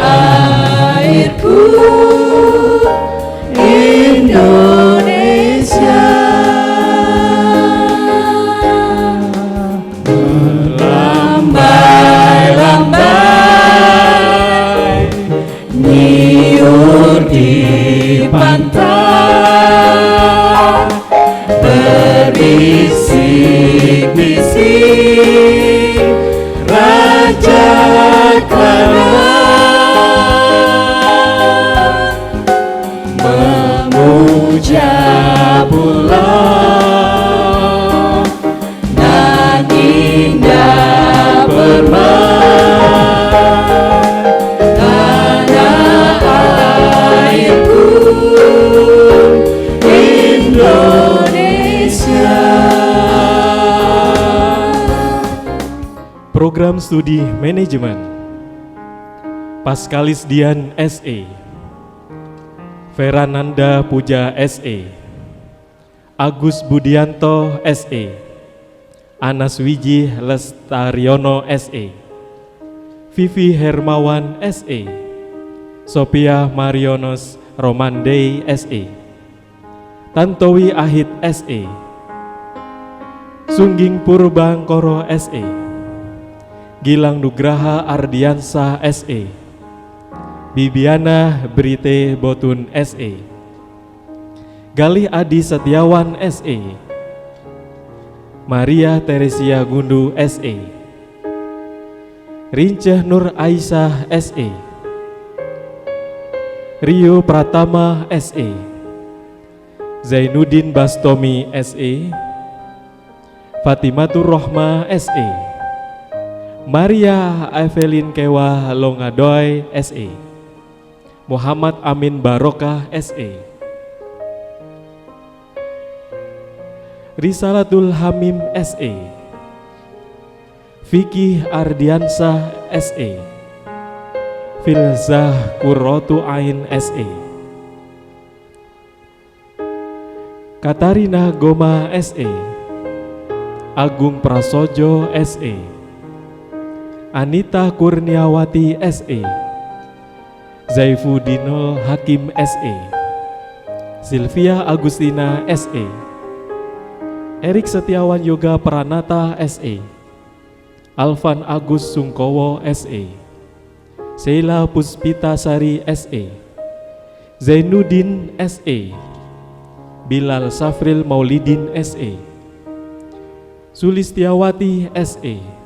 airku Indonesia. Lambai-lambai nyiur di pantai, berbisik-bisik Raja Krana memuja pulau nan indah permai tanah airku Indonesia. Program Studi Manajemen Paskalis Dian SE, Verananda Puja SE, Agus Budianto SE, Anas Wiji Lestariono SE, Vivi Hermawan SE, Sophia Marionos Romandei SE, Tantowi Ahid SE, Sungging Purbangkoro SE, Gilang Nugraha Ardiansa SE, Bibiana Brite Botun SE, Galih Adi Setiawan SE, Maria Teresia Gundu SE, Rinceh Nur Aisyah SE, Rio Pratama SE, Zainuddin Bastomi SE, Fatimatur Rohma SE, Maria Evelyn Kewa Longadoy SE, Muhammad Amin Barokah SE, Risalatul Hamim SE, Vicky Ardiansah SE, Filzah Qurratu Ain SE, Katarina Goma SE, Agung Prasojo SE, Anita Kurniawati SE, Zaifuddinul Hakim SE, Sylvia Agustina SE, Erik Setiawan Yoga Pranata SE, Alvan Agus Sungkowo SE, Sheila Puspita Sari SE, Zainuddin SE, Bilal Safril Maulidin SE, Sulistiawati SE,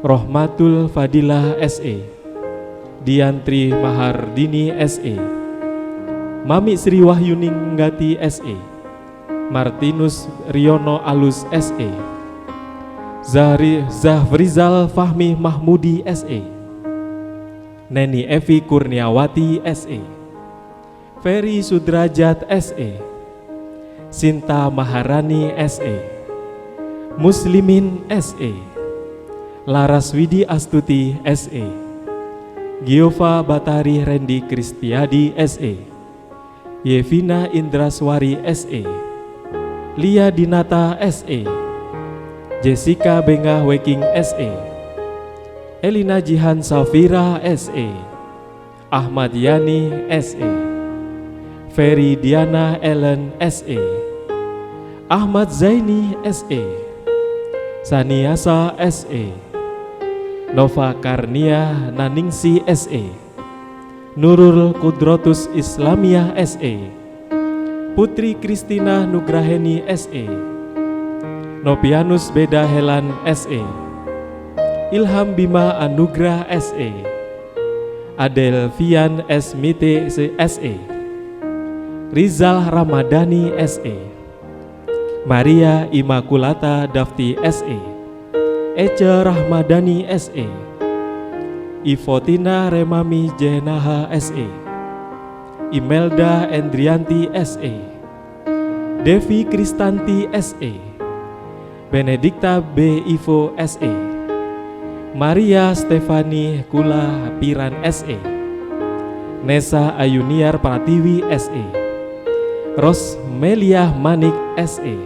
Rohmatul Fadilah SE, Diantri Mahardini SE, Mami Sri Wahyuninggati SE, Martinus Riono Alus SE, Zahrizal Fahmi Mahmudi SE, Neni Evi Kurniawati SE, Ferry Sudrajat SE, Sinta Maharani SE, Muslimin SE, Laras Widi Astuti SE, Giova Batari Rendi Kristiadi SE, Yevina Indraswari SE, Lia Dinata SE, Jessica Benga Weking SE, Elina Jihan Safira SE, Ahmad Yani SE, Ferry Diana Ellen SE, Ahmad Zaini SE, Saniasa SE, Nova Karnia Naningsi SE, Nurul Kudrotus Islamiyah SE, Putri Kristina Nugraheni SE, Nopianus Beda Helan SE, Ilham Bima Anugrah SE, Adel Fian Esmite SE, Rizal Ramadhani SE, Maria Immaculata Dafti SE, Ece Rahmadani SE, Ivotina Remami Jenaha SE, Imelda Endrianti SE, Devi Kristanti SE, Benedikta B. Ivo SE, Maria Stefani Kula Piran SE, Nesa Ayuniar Pratiwi SE, Rosmelia Manik SE,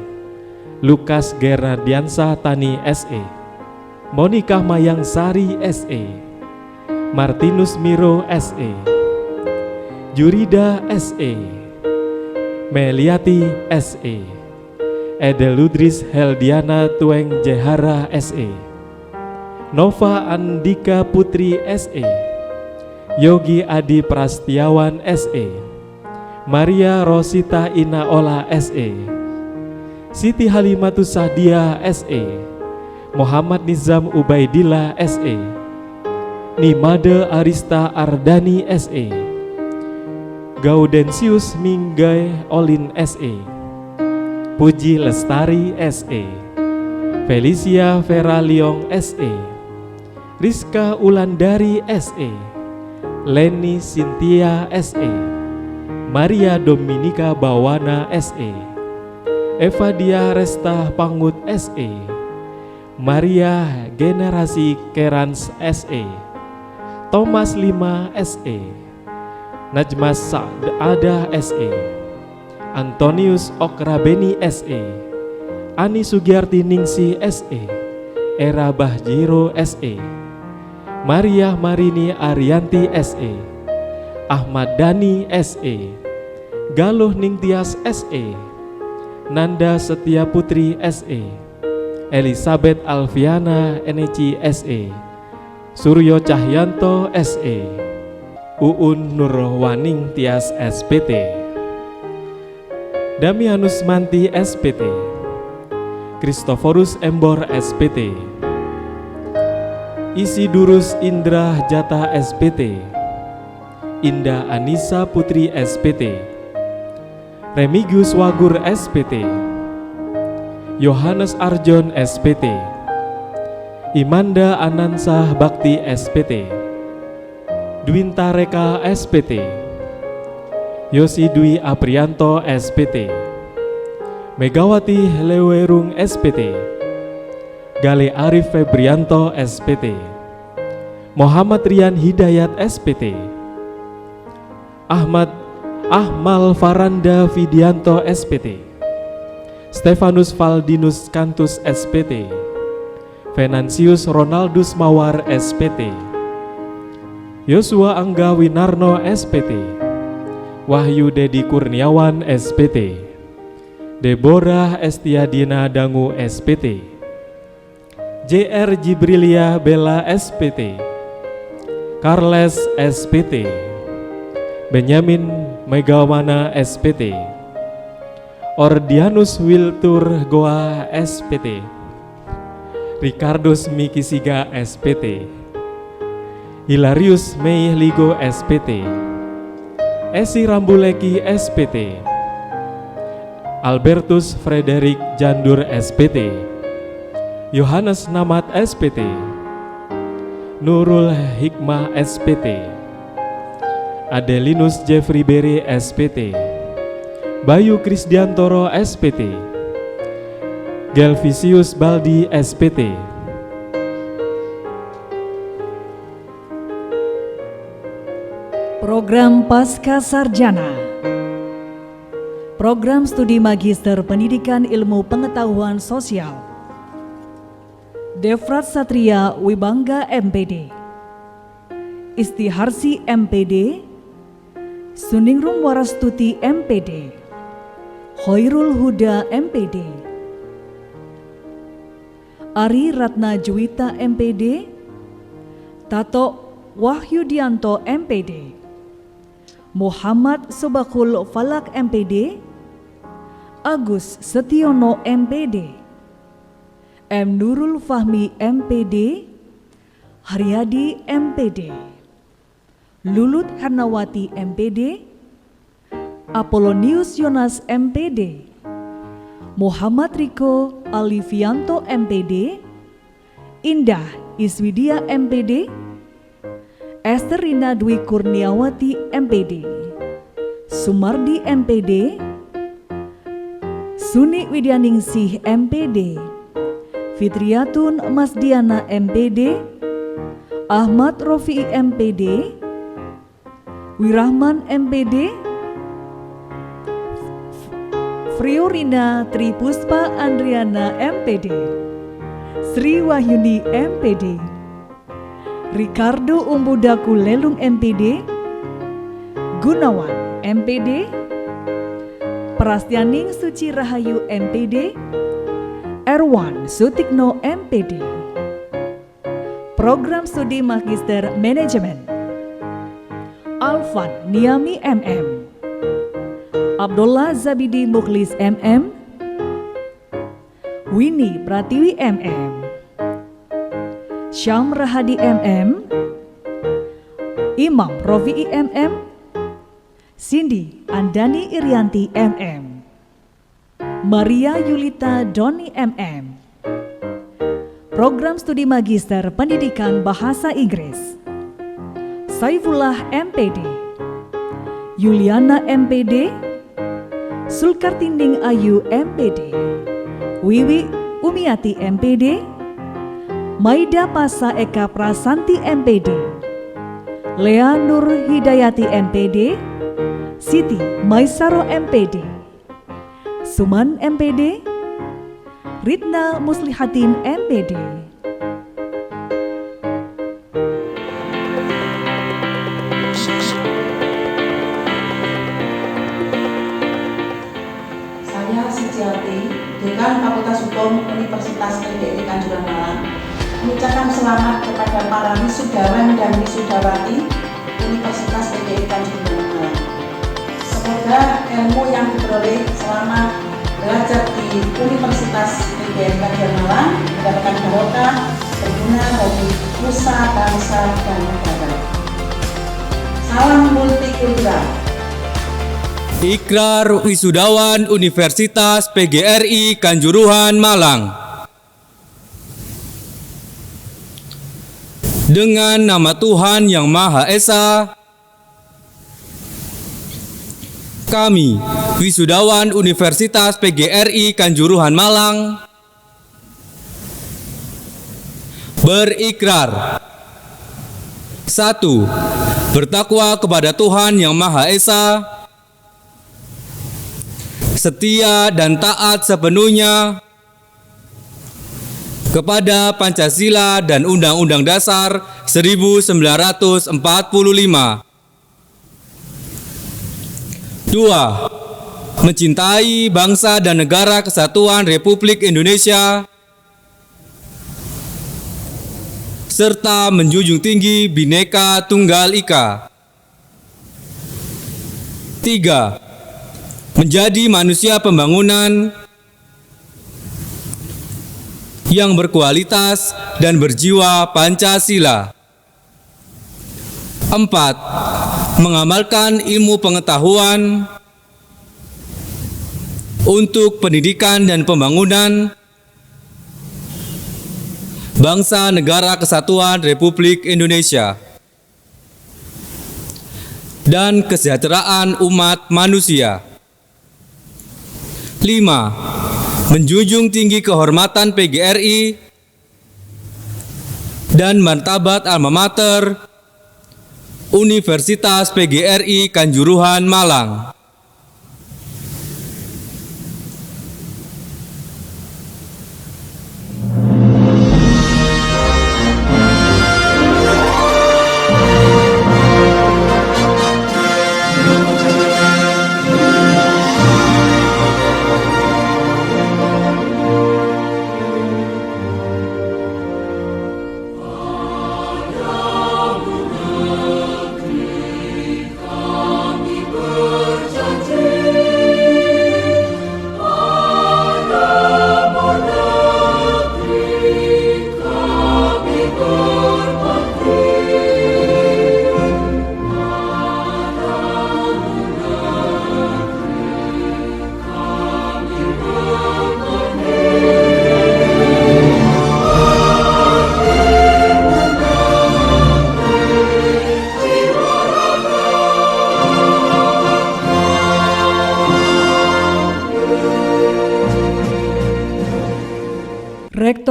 Lukas Gernardiansa Tani SE, Monika Mayang Sari SE, Martinus Miro SE, Jurida SE, Meliati SE, Edeludris Heldiana Tueng Jehara SE, Nova Andika Putri SE, Yogi Adi Prastiawan SE, Maria Rosita Inaola SE, Siti Halimatus Sahdia SE, Muhammad Nizam Ubaidillah SE, Nimade Arista Ardani SE, Gaudensius Minggai Olin SE, Puji Lestari SE, Felicia Vera Liong SE, Rizka Ulandari SE, Leni Cynthia SE, Maria Dominika Bawana SE, Eva Dia Resta Pangut SE, Maria Generasi Kerans SE, Thomas Lima SE, Najmas Sa'ada SE, Antonius Okrabeni SE, Ani Sugiarti Ningsi SE, Era Bahjiro SE, Maria Marini Arianti SE, Ahmad Dani SE, Galuh Ningtyas SE, Nanda Setia Putri SE, Elizabeth Alfiana Eneci SE, Suryo Cahyanto SE, Uun Nurwaning Tias SPT, Damianus Manti SPT, Kristoforus Embor SPT, Isidurus Indra Jata SPT, Indah Anissa Putri SPT, Remigius Wagur SPT, Yohanes Arjon SPT, Imanda Anansah Bakti SPT, Dwinta Reka SPT, Yosi Dwi Aprianto SPT, Megawati Lewerung SPT, Gale Arif Febrianto SPT, Muhammad Rian Hidayat SPT, Ahmal Faranda Vidianto SPT, Stefanus Valdinus Kantus SPT, Venansius Ronaldus Mawar SPT, Yosua Angga Winarno SPT, Wahyu Dedi Kurniawan SPT, Deborah Estiadina Dangu SPT, JR Jibrilia Bella SPT, Carles SPT, Benyamin Megawana SPT, Ordianus Wiltur Goa SPT, Ricardus Mikisiga SPT, Hilarius Mei Ligo SPT, Esi Rambuleki SPT, Albertus Frederick Jandur SPT, Yohanes Namat SPT, Nurul Hikmah SPT, Adelinus Jeffrey Berry SPT, Bayu Krisdiantoro SPT, Gelvisius Baldi SPT, Program Pasca Sarjana, Program Studi Magister Pendidikan Ilmu Pengetahuan Sosial, Devrat Satria Wibangga MPD, Istiharsi MPD, Suningrum Warastuti MPD, Hoirul Huda MPD, Ari Ratna Juwita MPD, Tato Wahyudianto MPD, Muhammad Sobakul Falak MPD, Agus Setiono MPD, M. Nurul Fahmi MPD, Haryadi MPD, Lulut Hernawati MPD, Apolonius Yonas MPD, Muhammad Riko Alifianto MPD, Indah Iswidia MPD, Esther Rina Dwi Kurniawati MPD, Sumardi MPD, Suni Widyaningsih MPD, Fitriatun Masdiana MPD, Ahmad Rofi'i MPD, Wirahman MPD, Friorina Tripuspa Andriana MPD, Sri Wahyuni MPD, Ricardo Umbudaku Lelung MPD, Gunawan MPD, Prastianing Suci Rahayu MPD, Erwan Sutikno MPD, Program Studi Magister Manajemen, Alfan Niami MM, Abdullah Zabidi Mukhlis MM, Winnie Pratiwi MM, Syam Rahadi MM, Imam Rofi'i MM, Cindy Andani Irianti MM, Maria Yulita Doni MM, Program Studi Magister Pendidikan Bahasa Inggris, Saifullah MPD, Yuliana MPD, Sulkartinding Ayu MPD, Wiwi Umiati MPD, Maida Pasa Eka Prasanti MPD, Lea Nur Hidayati MPD, Siti Maisaro MPD, Suman MPD, Ritna Muslihatin MPD. Saya Suciati, Dekan Fakultas Hukum Universitas PGRI Kanjuruhan Malang, mengucapkan selamat kepada para wisudawan dan wisudawati Universitas PGRI Kanjuruhan Malang. Semoga ilmu yang diperoleh selama belajar di Universitas PGRI Kanjuruhan Malang mendapatkan barokah, berguna bagi nusa, bangsa, dan negara. Salam multikultural. Ikrar Wisudawan Universitas PGRI Kanjuruhan Malang. Dengan nama Tuhan Yang Maha Esa, kami, wisudawan Universitas PGRI Kanjuruhan Malang, berikrar. 1. Bertakwa kepada Tuhan Yang Maha Esa, setia dan taat sepenuhnya kepada Pancasila dan Undang-Undang Dasar 1945. 2. Mencintai bangsa dan negara kesatuan Republik Indonesia serta menjunjung tinggi Bhinneka Tunggal Ika. 3. Menjadi manusia pembangunan yang berkualitas dan berjiwa Pancasila. 4. Mengamalkan ilmu pengetahuan untuk pendidikan dan pembangunan bangsa negara kesatuan Republik Indonesia dan kesejahteraan umat manusia. 5. Menjunjung tinggi kehormatan PGRI dan martabat alma mater Universitas PGRI Kanjuruhan Malang.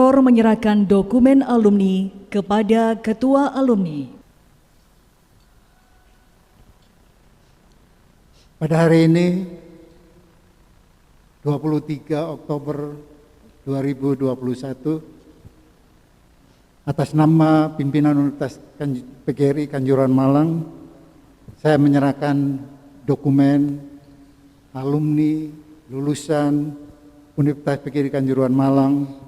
Rektor menyerahkan dokumen alumni kepada Ketua Alumni. Pada hari ini, 23 Oktober 2021, atas nama pimpinan Universitas PGRI Kanjuruhan Malang, saya menyerahkan dokumen alumni lulusan Universitas PGRI Kanjuruhan Malang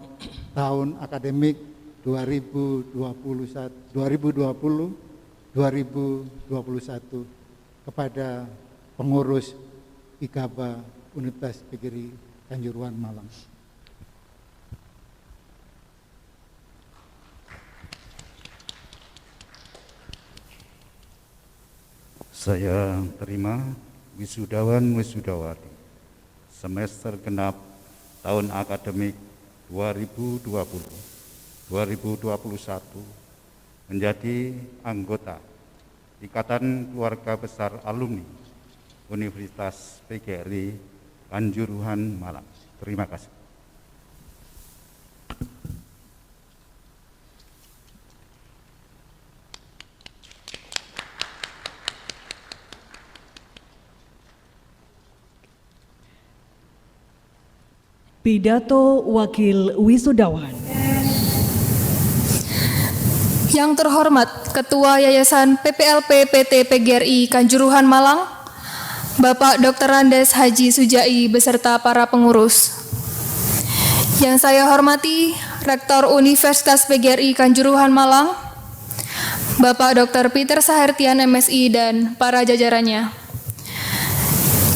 tahun akademik 2020-2021 kepada pengurus IKABA Universitas PGRI Kanjuruhan Malang. Saya terima wisudawan wisudawati semester genap tahun akademik 2020-2021 menjadi anggota Ikatan Keluarga Besar Alumni Universitas PGRI Kanjuruhan Malang. Terima kasih. Pidato Wakil Wisudawan. Yang terhormat Ketua Yayasan PPLP PT PGRI Kanjuruhan Malang, Bapak Dr. Andes Haji Sujai beserta para pengurus. Yang saya hormati Rektor Universitas PGRI Kanjuruhan Malang, Bapak Dr. Peter Sahertian MSI dan para jajarannya.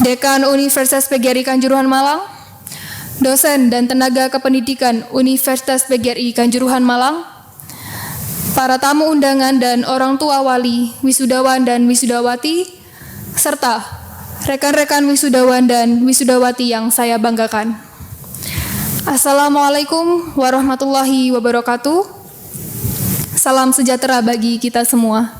Dekan Universitas PGRI Kanjuruhan Malang, dosen dan tenaga kependidikan Universitas PGRI Kanjuruhan Malang, para tamu undangan dan orang tua wali, wisudawan dan wisudawati, serta rekan-rekan wisudawan dan wisudawati yang saya banggakan. Assalamualaikum warahmatullahi wabarakatuh. Salam sejahtera bagi kita semua.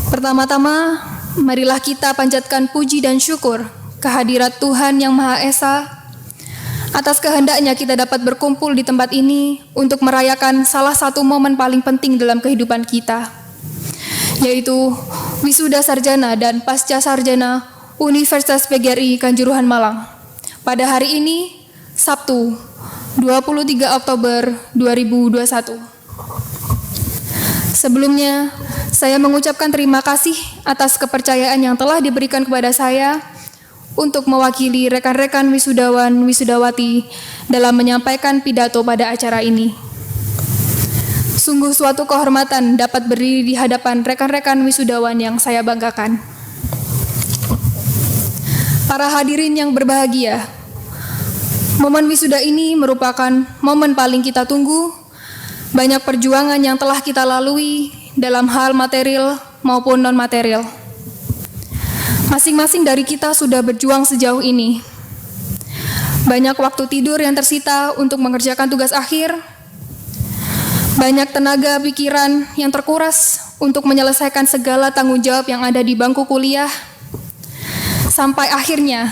Pertama-tama, marilah kita panjatkan puji dan syukur kehadirat Tuhan Yang Maha Esa atas kehendaknya kita dapat berkumpul di tempat ini untuk merayakan salah satu momen paling penting dalam kehidupan kita, yaitu wisuda sarjana dan pasca sarjana Universitas PGRI Kanjuruhan Malang pada hari ini, Sabtu 23 Oktober 2021. Sebelumnya, saya mengucapkan terima kasih atas kepercayaan yang telah diberikan kepada saya untuk mewakili rekan-rekan wisudawan wisudawati dalam menyampaikan pidato pada acara ini. Sungguh suatu kehormatan dapat berdiri di hadapan rekan-rekan wisudawan yang saya banggakan. Para hadirin yang berbahagia, momen wisuda ini merupakan momen paling kita tunggu. Banyak perjuangan yang telah kita lalui dalam hal material maupun non-material. Masing-masing dari kita sudah berjuang sejauh ini. Banyak waktu tidur yang tersita untuk mengerjakan tugas akhir. Banyak tenaga pikiran yang terkuras untuk menyelesaikan segala tanggung jawab yang ada di bangku kuliah. Sampai akhirnya,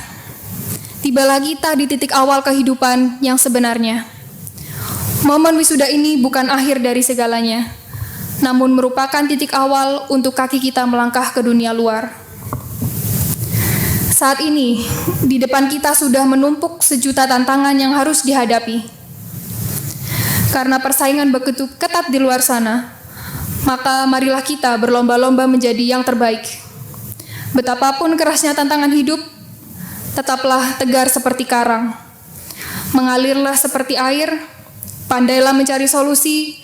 tibalah kita di titik awal kehidupan yang sebenarnya. Momen wisuda ini bukan akhir dari segalanya, namun merupakan titik awal untuk kaki kita melangkah ke dunia luar. Saat ini, di depan kita sudah menumpuk sejuta tantangan yang harus dihadapi. Karena persaingan begitu ketat di luar sana, maka marilah kita berlomba-lomba menjadi yang terbaik. Betapapun kerasnya tantangan hidup, tetaplah tegar seperti karang. Mengalirlah seperti air, pandailah mencari solusi,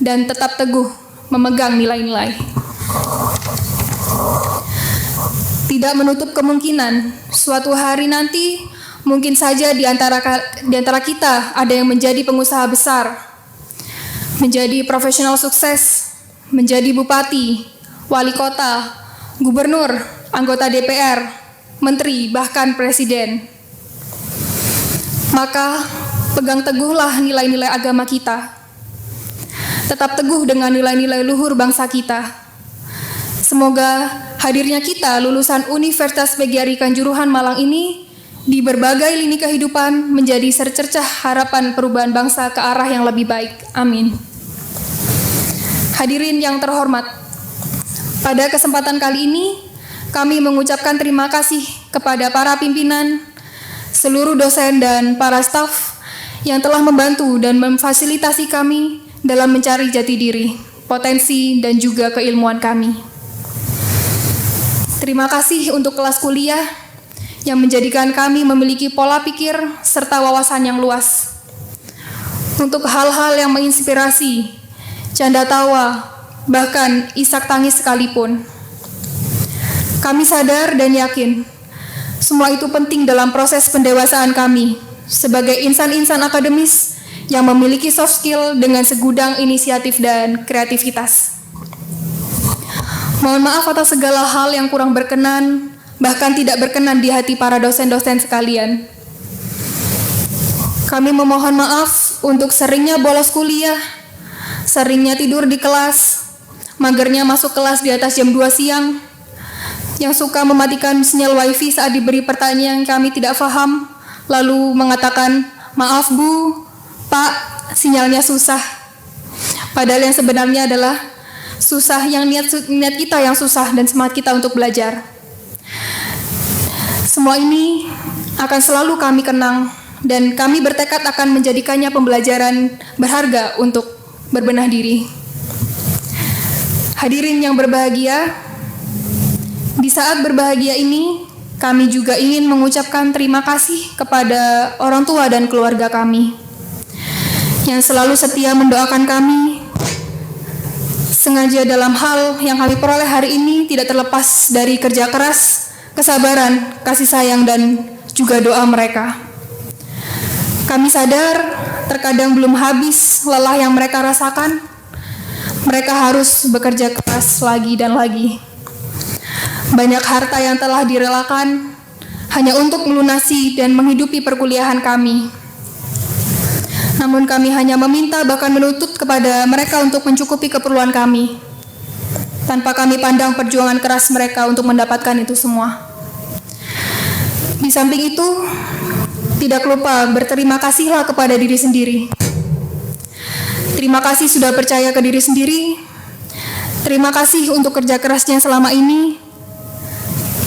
dan tetap teguh memegang nilai-nilai. Tidak menutup kemungkinan suatu hari nanti mungkin saja di antara kita ada yang menjadi pengusaha besar, menjadi profesional sukses, menjadi bupati, wali kota, gubernur, anggota DPR, menteri, bahkan presiden. Maka pegang teguhlah nilai-nilai agama kita. Tetap teguh dengan nilai-nilai luhur bangsa kita. Semoga hadirnya kita lulusan Universitas PGRI Kanjuruhan Malang ini di berbagai lini kehidupan menjadi secercah harapan perubahan bangsa ke arah yang lebih baik. Amin. Hadirin yang terhormat, pada kesempatan kali ini kami mengucapkan terima kasih kepada para pimpinan, seluruh dosen dan para staf yang telah membantu dan memfasilitasi kami dalam mencari jati diri, potensi, dan juga keilmuan kami. Terima kasih untuk kelas kuliah yang menjadikan kami memiliki pola pikir serta wawasan yang luas. Untuk hal-hal yang menginspirasi, canda tawa, bahkan isak tangis sekalipun. Kami sadar dan yakin, semua itu penting dalam proses pendewasaan kami sebagai insan-insan akademis yang memiliki soft skill dengan segudang inisiatif dan kreativitas. Mohon maaf atas segala hal yang kurang berkenan, bahkan tidak berkenan di hati para dosen-dosen sekalian. Kami memohon maaf untuk seringnya bolos kuliah, seringnya tidur di kelas, magernya masuk kelas di atas jam 2 siang, yang suka mematikan sinyal wifi saat diberi pertanyaan yang kami tidak paham, lalu mengatakan, "Maaf Bu, Pak, sinyalnya susah." Padahal yang sebenarnya adalah susah yang niat kita yang susah dan semangat kita untuk belajar. Semua ini akan selalu kami kenang dan kami bertekad akan menjadikannya pembelajaran berharga untuk berbenah diri. Hadirin yang berbahagia, di saat berbahagia ini kami juga ingin mengucapkan terima kasih kepada orang tua dan keluarga kami yang selalu setia mendoakan kami. Sengaja dalam hal yang kami peroleh hari ini tidak terlepas dari kerja keras, kesabaran, kasih sayang, dan juga doa mereka. Kami sadar terkadang belum habis lelah yang mereka rasakan. Mereka harus bekerja keras lagi dan lagi. Banyak harta yang telah direlakan hanya untuk melunasi dan menghidupi perkuliahan kami. Namun kami hanya meminta bahkan menuntut kepada mereka untuk mencukupi keperluan kami, tanpa kami pandang perjuangan keras mereka untuk mendapatkan itu semua. Di samping itu, tidak lupa berterima kasihlah kepada diri sendiri. Terima kasih sudah percaya ke diri sendiri. Terima kasih untuk kerja kerasnya selama ini.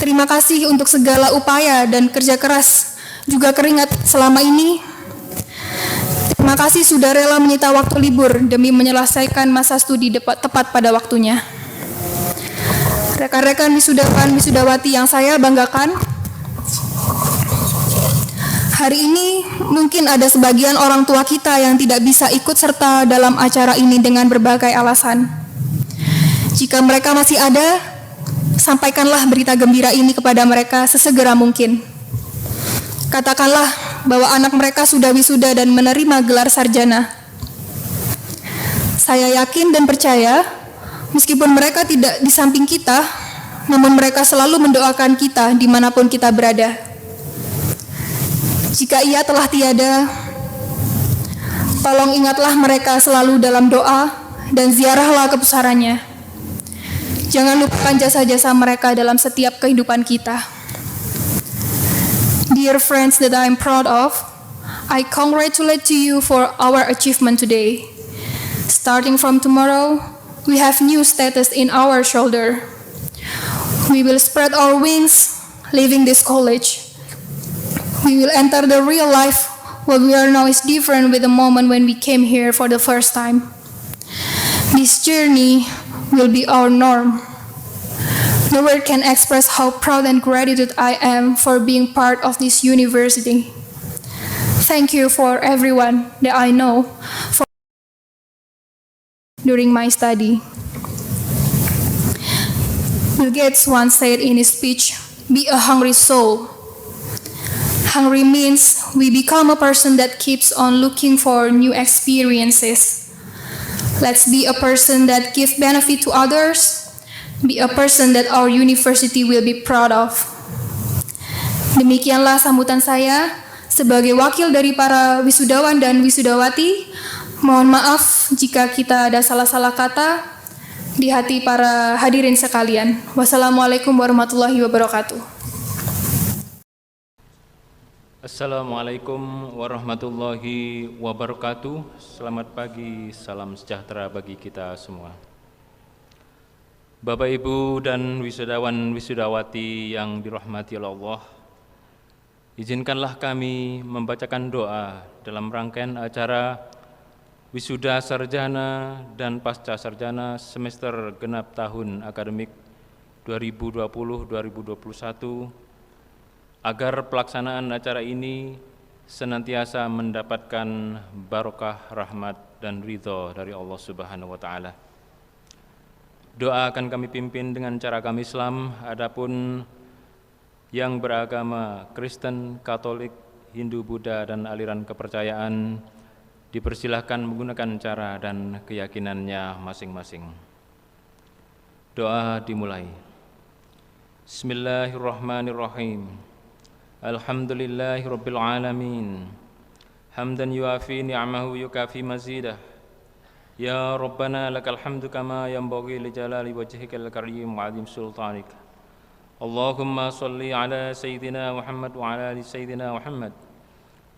Terima kasih untuk segala upaya dan kerja keras, juga keringat selama ini. Terima kasih sudah rela menyita waktu libur demi menyelesaikan masa studi tepat pada waktunya. Rekan-rekan wisudawan wisudawati yang saya banggakan, hari ini mungkin ada sebagian orang tua kita yang tidak bisa ikut serta dalam acara ini dengan berbagai alasan. Jika mereka masih ada, sampaikanlah berita gembira ini kepada mereka sesegera mungkin. Katakanlah bahwa anak mereka sudah wisuda dan menerima gelar sarjana. Saya yakin dan percaya, meskipun mereka tidak di samping kita, namun mereka selalu mendoakan kita dimanapun kita berada. Jika ia telah tiada, tolong ingatlah mereka selalu dalam doa dan ziarahlah kebesarannya. Jangan lupakan jasa-jasa mereka dalam setiap kehidupan kita. Dear friends that I am proud of, I congratulate to you for our achievement today. Starting from tomorrow, we have new status in our shoulder. We will spread our wings, leaving this college. We will enter the real life. What we are now is different with the moment when we came here for the first time. This journey will be our norm. No word can express how proud and gratitude I am for being part of this university. Thank you for everyone that I know for during my study. Bill Gates once said in his speech, "Be a hungry soul." Hungry means we become a person that keeps on looking for new experiences. Let's be a person that gives benefit to others. Be a person that our university will be proud of. Demikianlah sambutan saya sebagai wakil dari para wisudawan dan wisudawati. Mohon maaf jika kita ada salah-salah kata di hati para hadirin sekalian. Wassalamualaikum warahmatullahi wabarakatuh. Assalamualaikum warahmatullahi wabarakatuh. Selamat pagi, salam sejahtera bagi kita semua. Bapak, Ibu, dan wisudawan wisudawati yang dirahmati oleh Allah, izinkanlah kami membacakan doa dalam rangkaian acara wisuda sarjana dan pasca sarjana semester genap tahun akademik 2020-2021, agar pelaksanaan acara ini senantiasa mendapatkan barokah, rahmat, dan ridho dari Allah Subhanahu wa Ta'ala. Doa akan kami pimpin dengan cara kami Islam, adapun yang beragama Kristen, Katolik, Hindu, Buddha, dan aliran kepercayaan dipersilahkan menggunakan cara dan keyakinannya masing-masing. Doa dimulai. Bismillahirrahmanirrahim. Alhamdulillahi Rabbil Alamin. Hamdan yuafi ni'amahu yukafi mazidah. Ya Rabbana lakal hamdu kama yanbaghi li jalali wajhikal karim wa 'azim sultanik. Allahumma salli ala Sayyidina Muhammad wa ala ali Sayyidina Muhammad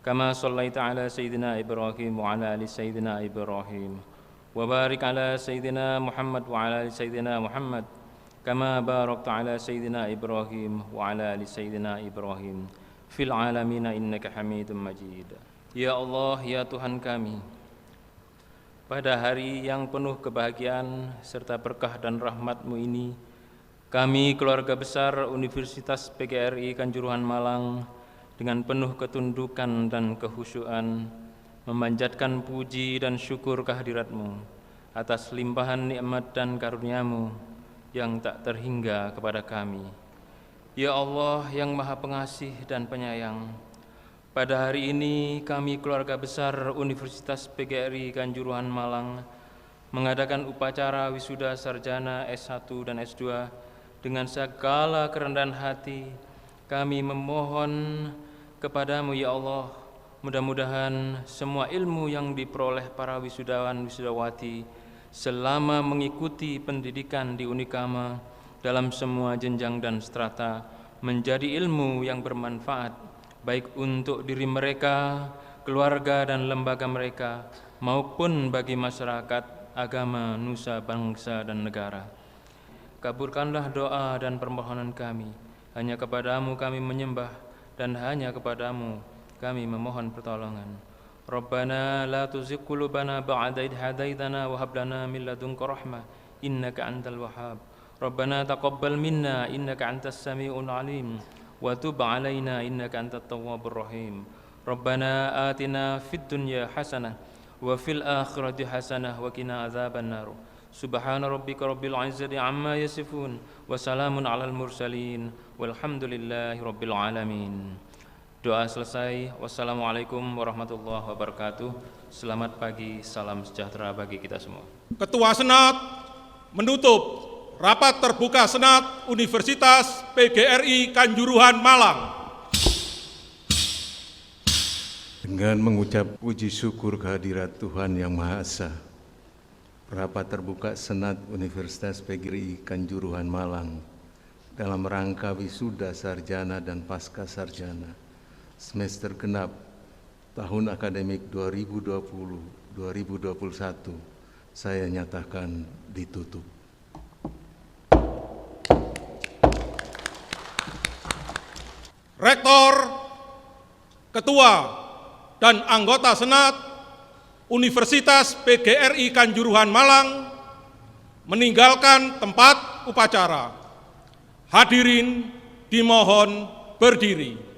kama sallaita ala Sayyidina Ibrahim wa ala ali Sayyidina Ibrahim wa barik ala Sayyidina Muhammad wa ala ali Sayyidina Muhammad kama barakta ala Sayyidina Ibrahim wa ala ali Sayyidina Ibrahim fil alamin innaka Hamidum Majid. Ya Allah, ya Tuhan kami, pada hari yang penuh kebahagiaan serta berkah dan rahmat-Mu ini, kami keluarga besar Universitas PGRI Kanjuruhan Malang dengan penuh ketundukan dan kehusyuan memanjatkan puji dan syukur kehadirat-Mu atas limpahan nikmat dan karunia-Mu yang tak terhingga kepada kami. Ya Allah yang Maha Pengasih dan Penyayang, pada hari ini kami keluarga besar Universitas PGRI Kanjuruhan Malang mengadakan upacara wisuda sarjana S1 dan S2 dengan segala kerendahan hati. Kami memohon kepadamu ya Allah, mudah-mudahan semua ilmu yang diperoleh para wisudawan wisudawati selama mengikuti pendidikan di Unikama dalam semua jenjang dan strata menjadi ilmu yang bermanfaat baik untuk diri mereka, keluarga dan lembaga mereka, maupun bagi masyarakat, agama, nusa, bangsa, dan negara. Kabulkanlah doa dan permohonan kami. Hanya kepadamu kami menyembah, dan hanya kepadamu kami memohon pertolongan. Rabbana la tuzigh qulubana ba'da idh hadaitana wa hab lana min ladunka rahmah innaka antal wahhab. Rabbana taqabbal minna innaka antas samiul alim. Wa tub alaina innaka antat tawwabur rahim. Rabbana atina fid dunya hasanah wa fil akhirati hasanah wa qina adzaban nar. Subhana rabbika rabbil izzati amma yasifun wa salamun alal mursalin walhamdulillahi rabbil alamin. Doa selesai. Wassalamualaikum warahmatullahi wabarakatuh. Selamat pagi, salam sejahtera bagi kita semua. Ketua Senat menutup Rapat Terbuka Senat Universitas PGRI Kanjuruhan Malang. Dengan mengucap puji syukur kehadirat Tuhan Yang Maha Esa, Rapat Terbuka Senat Universitas PGRI Kanjuruhan Malang dalam rangka wisuda sarjana dan pasca sarjana semester genap tahun akademik 2020-2021 saya nyatakan ditutup. Rektor, Ketua, dan anggota Senat Universitas PGRI Kanjuruhan Malang meninggalkan tempat upacara. Hadirin dimohon berdiri.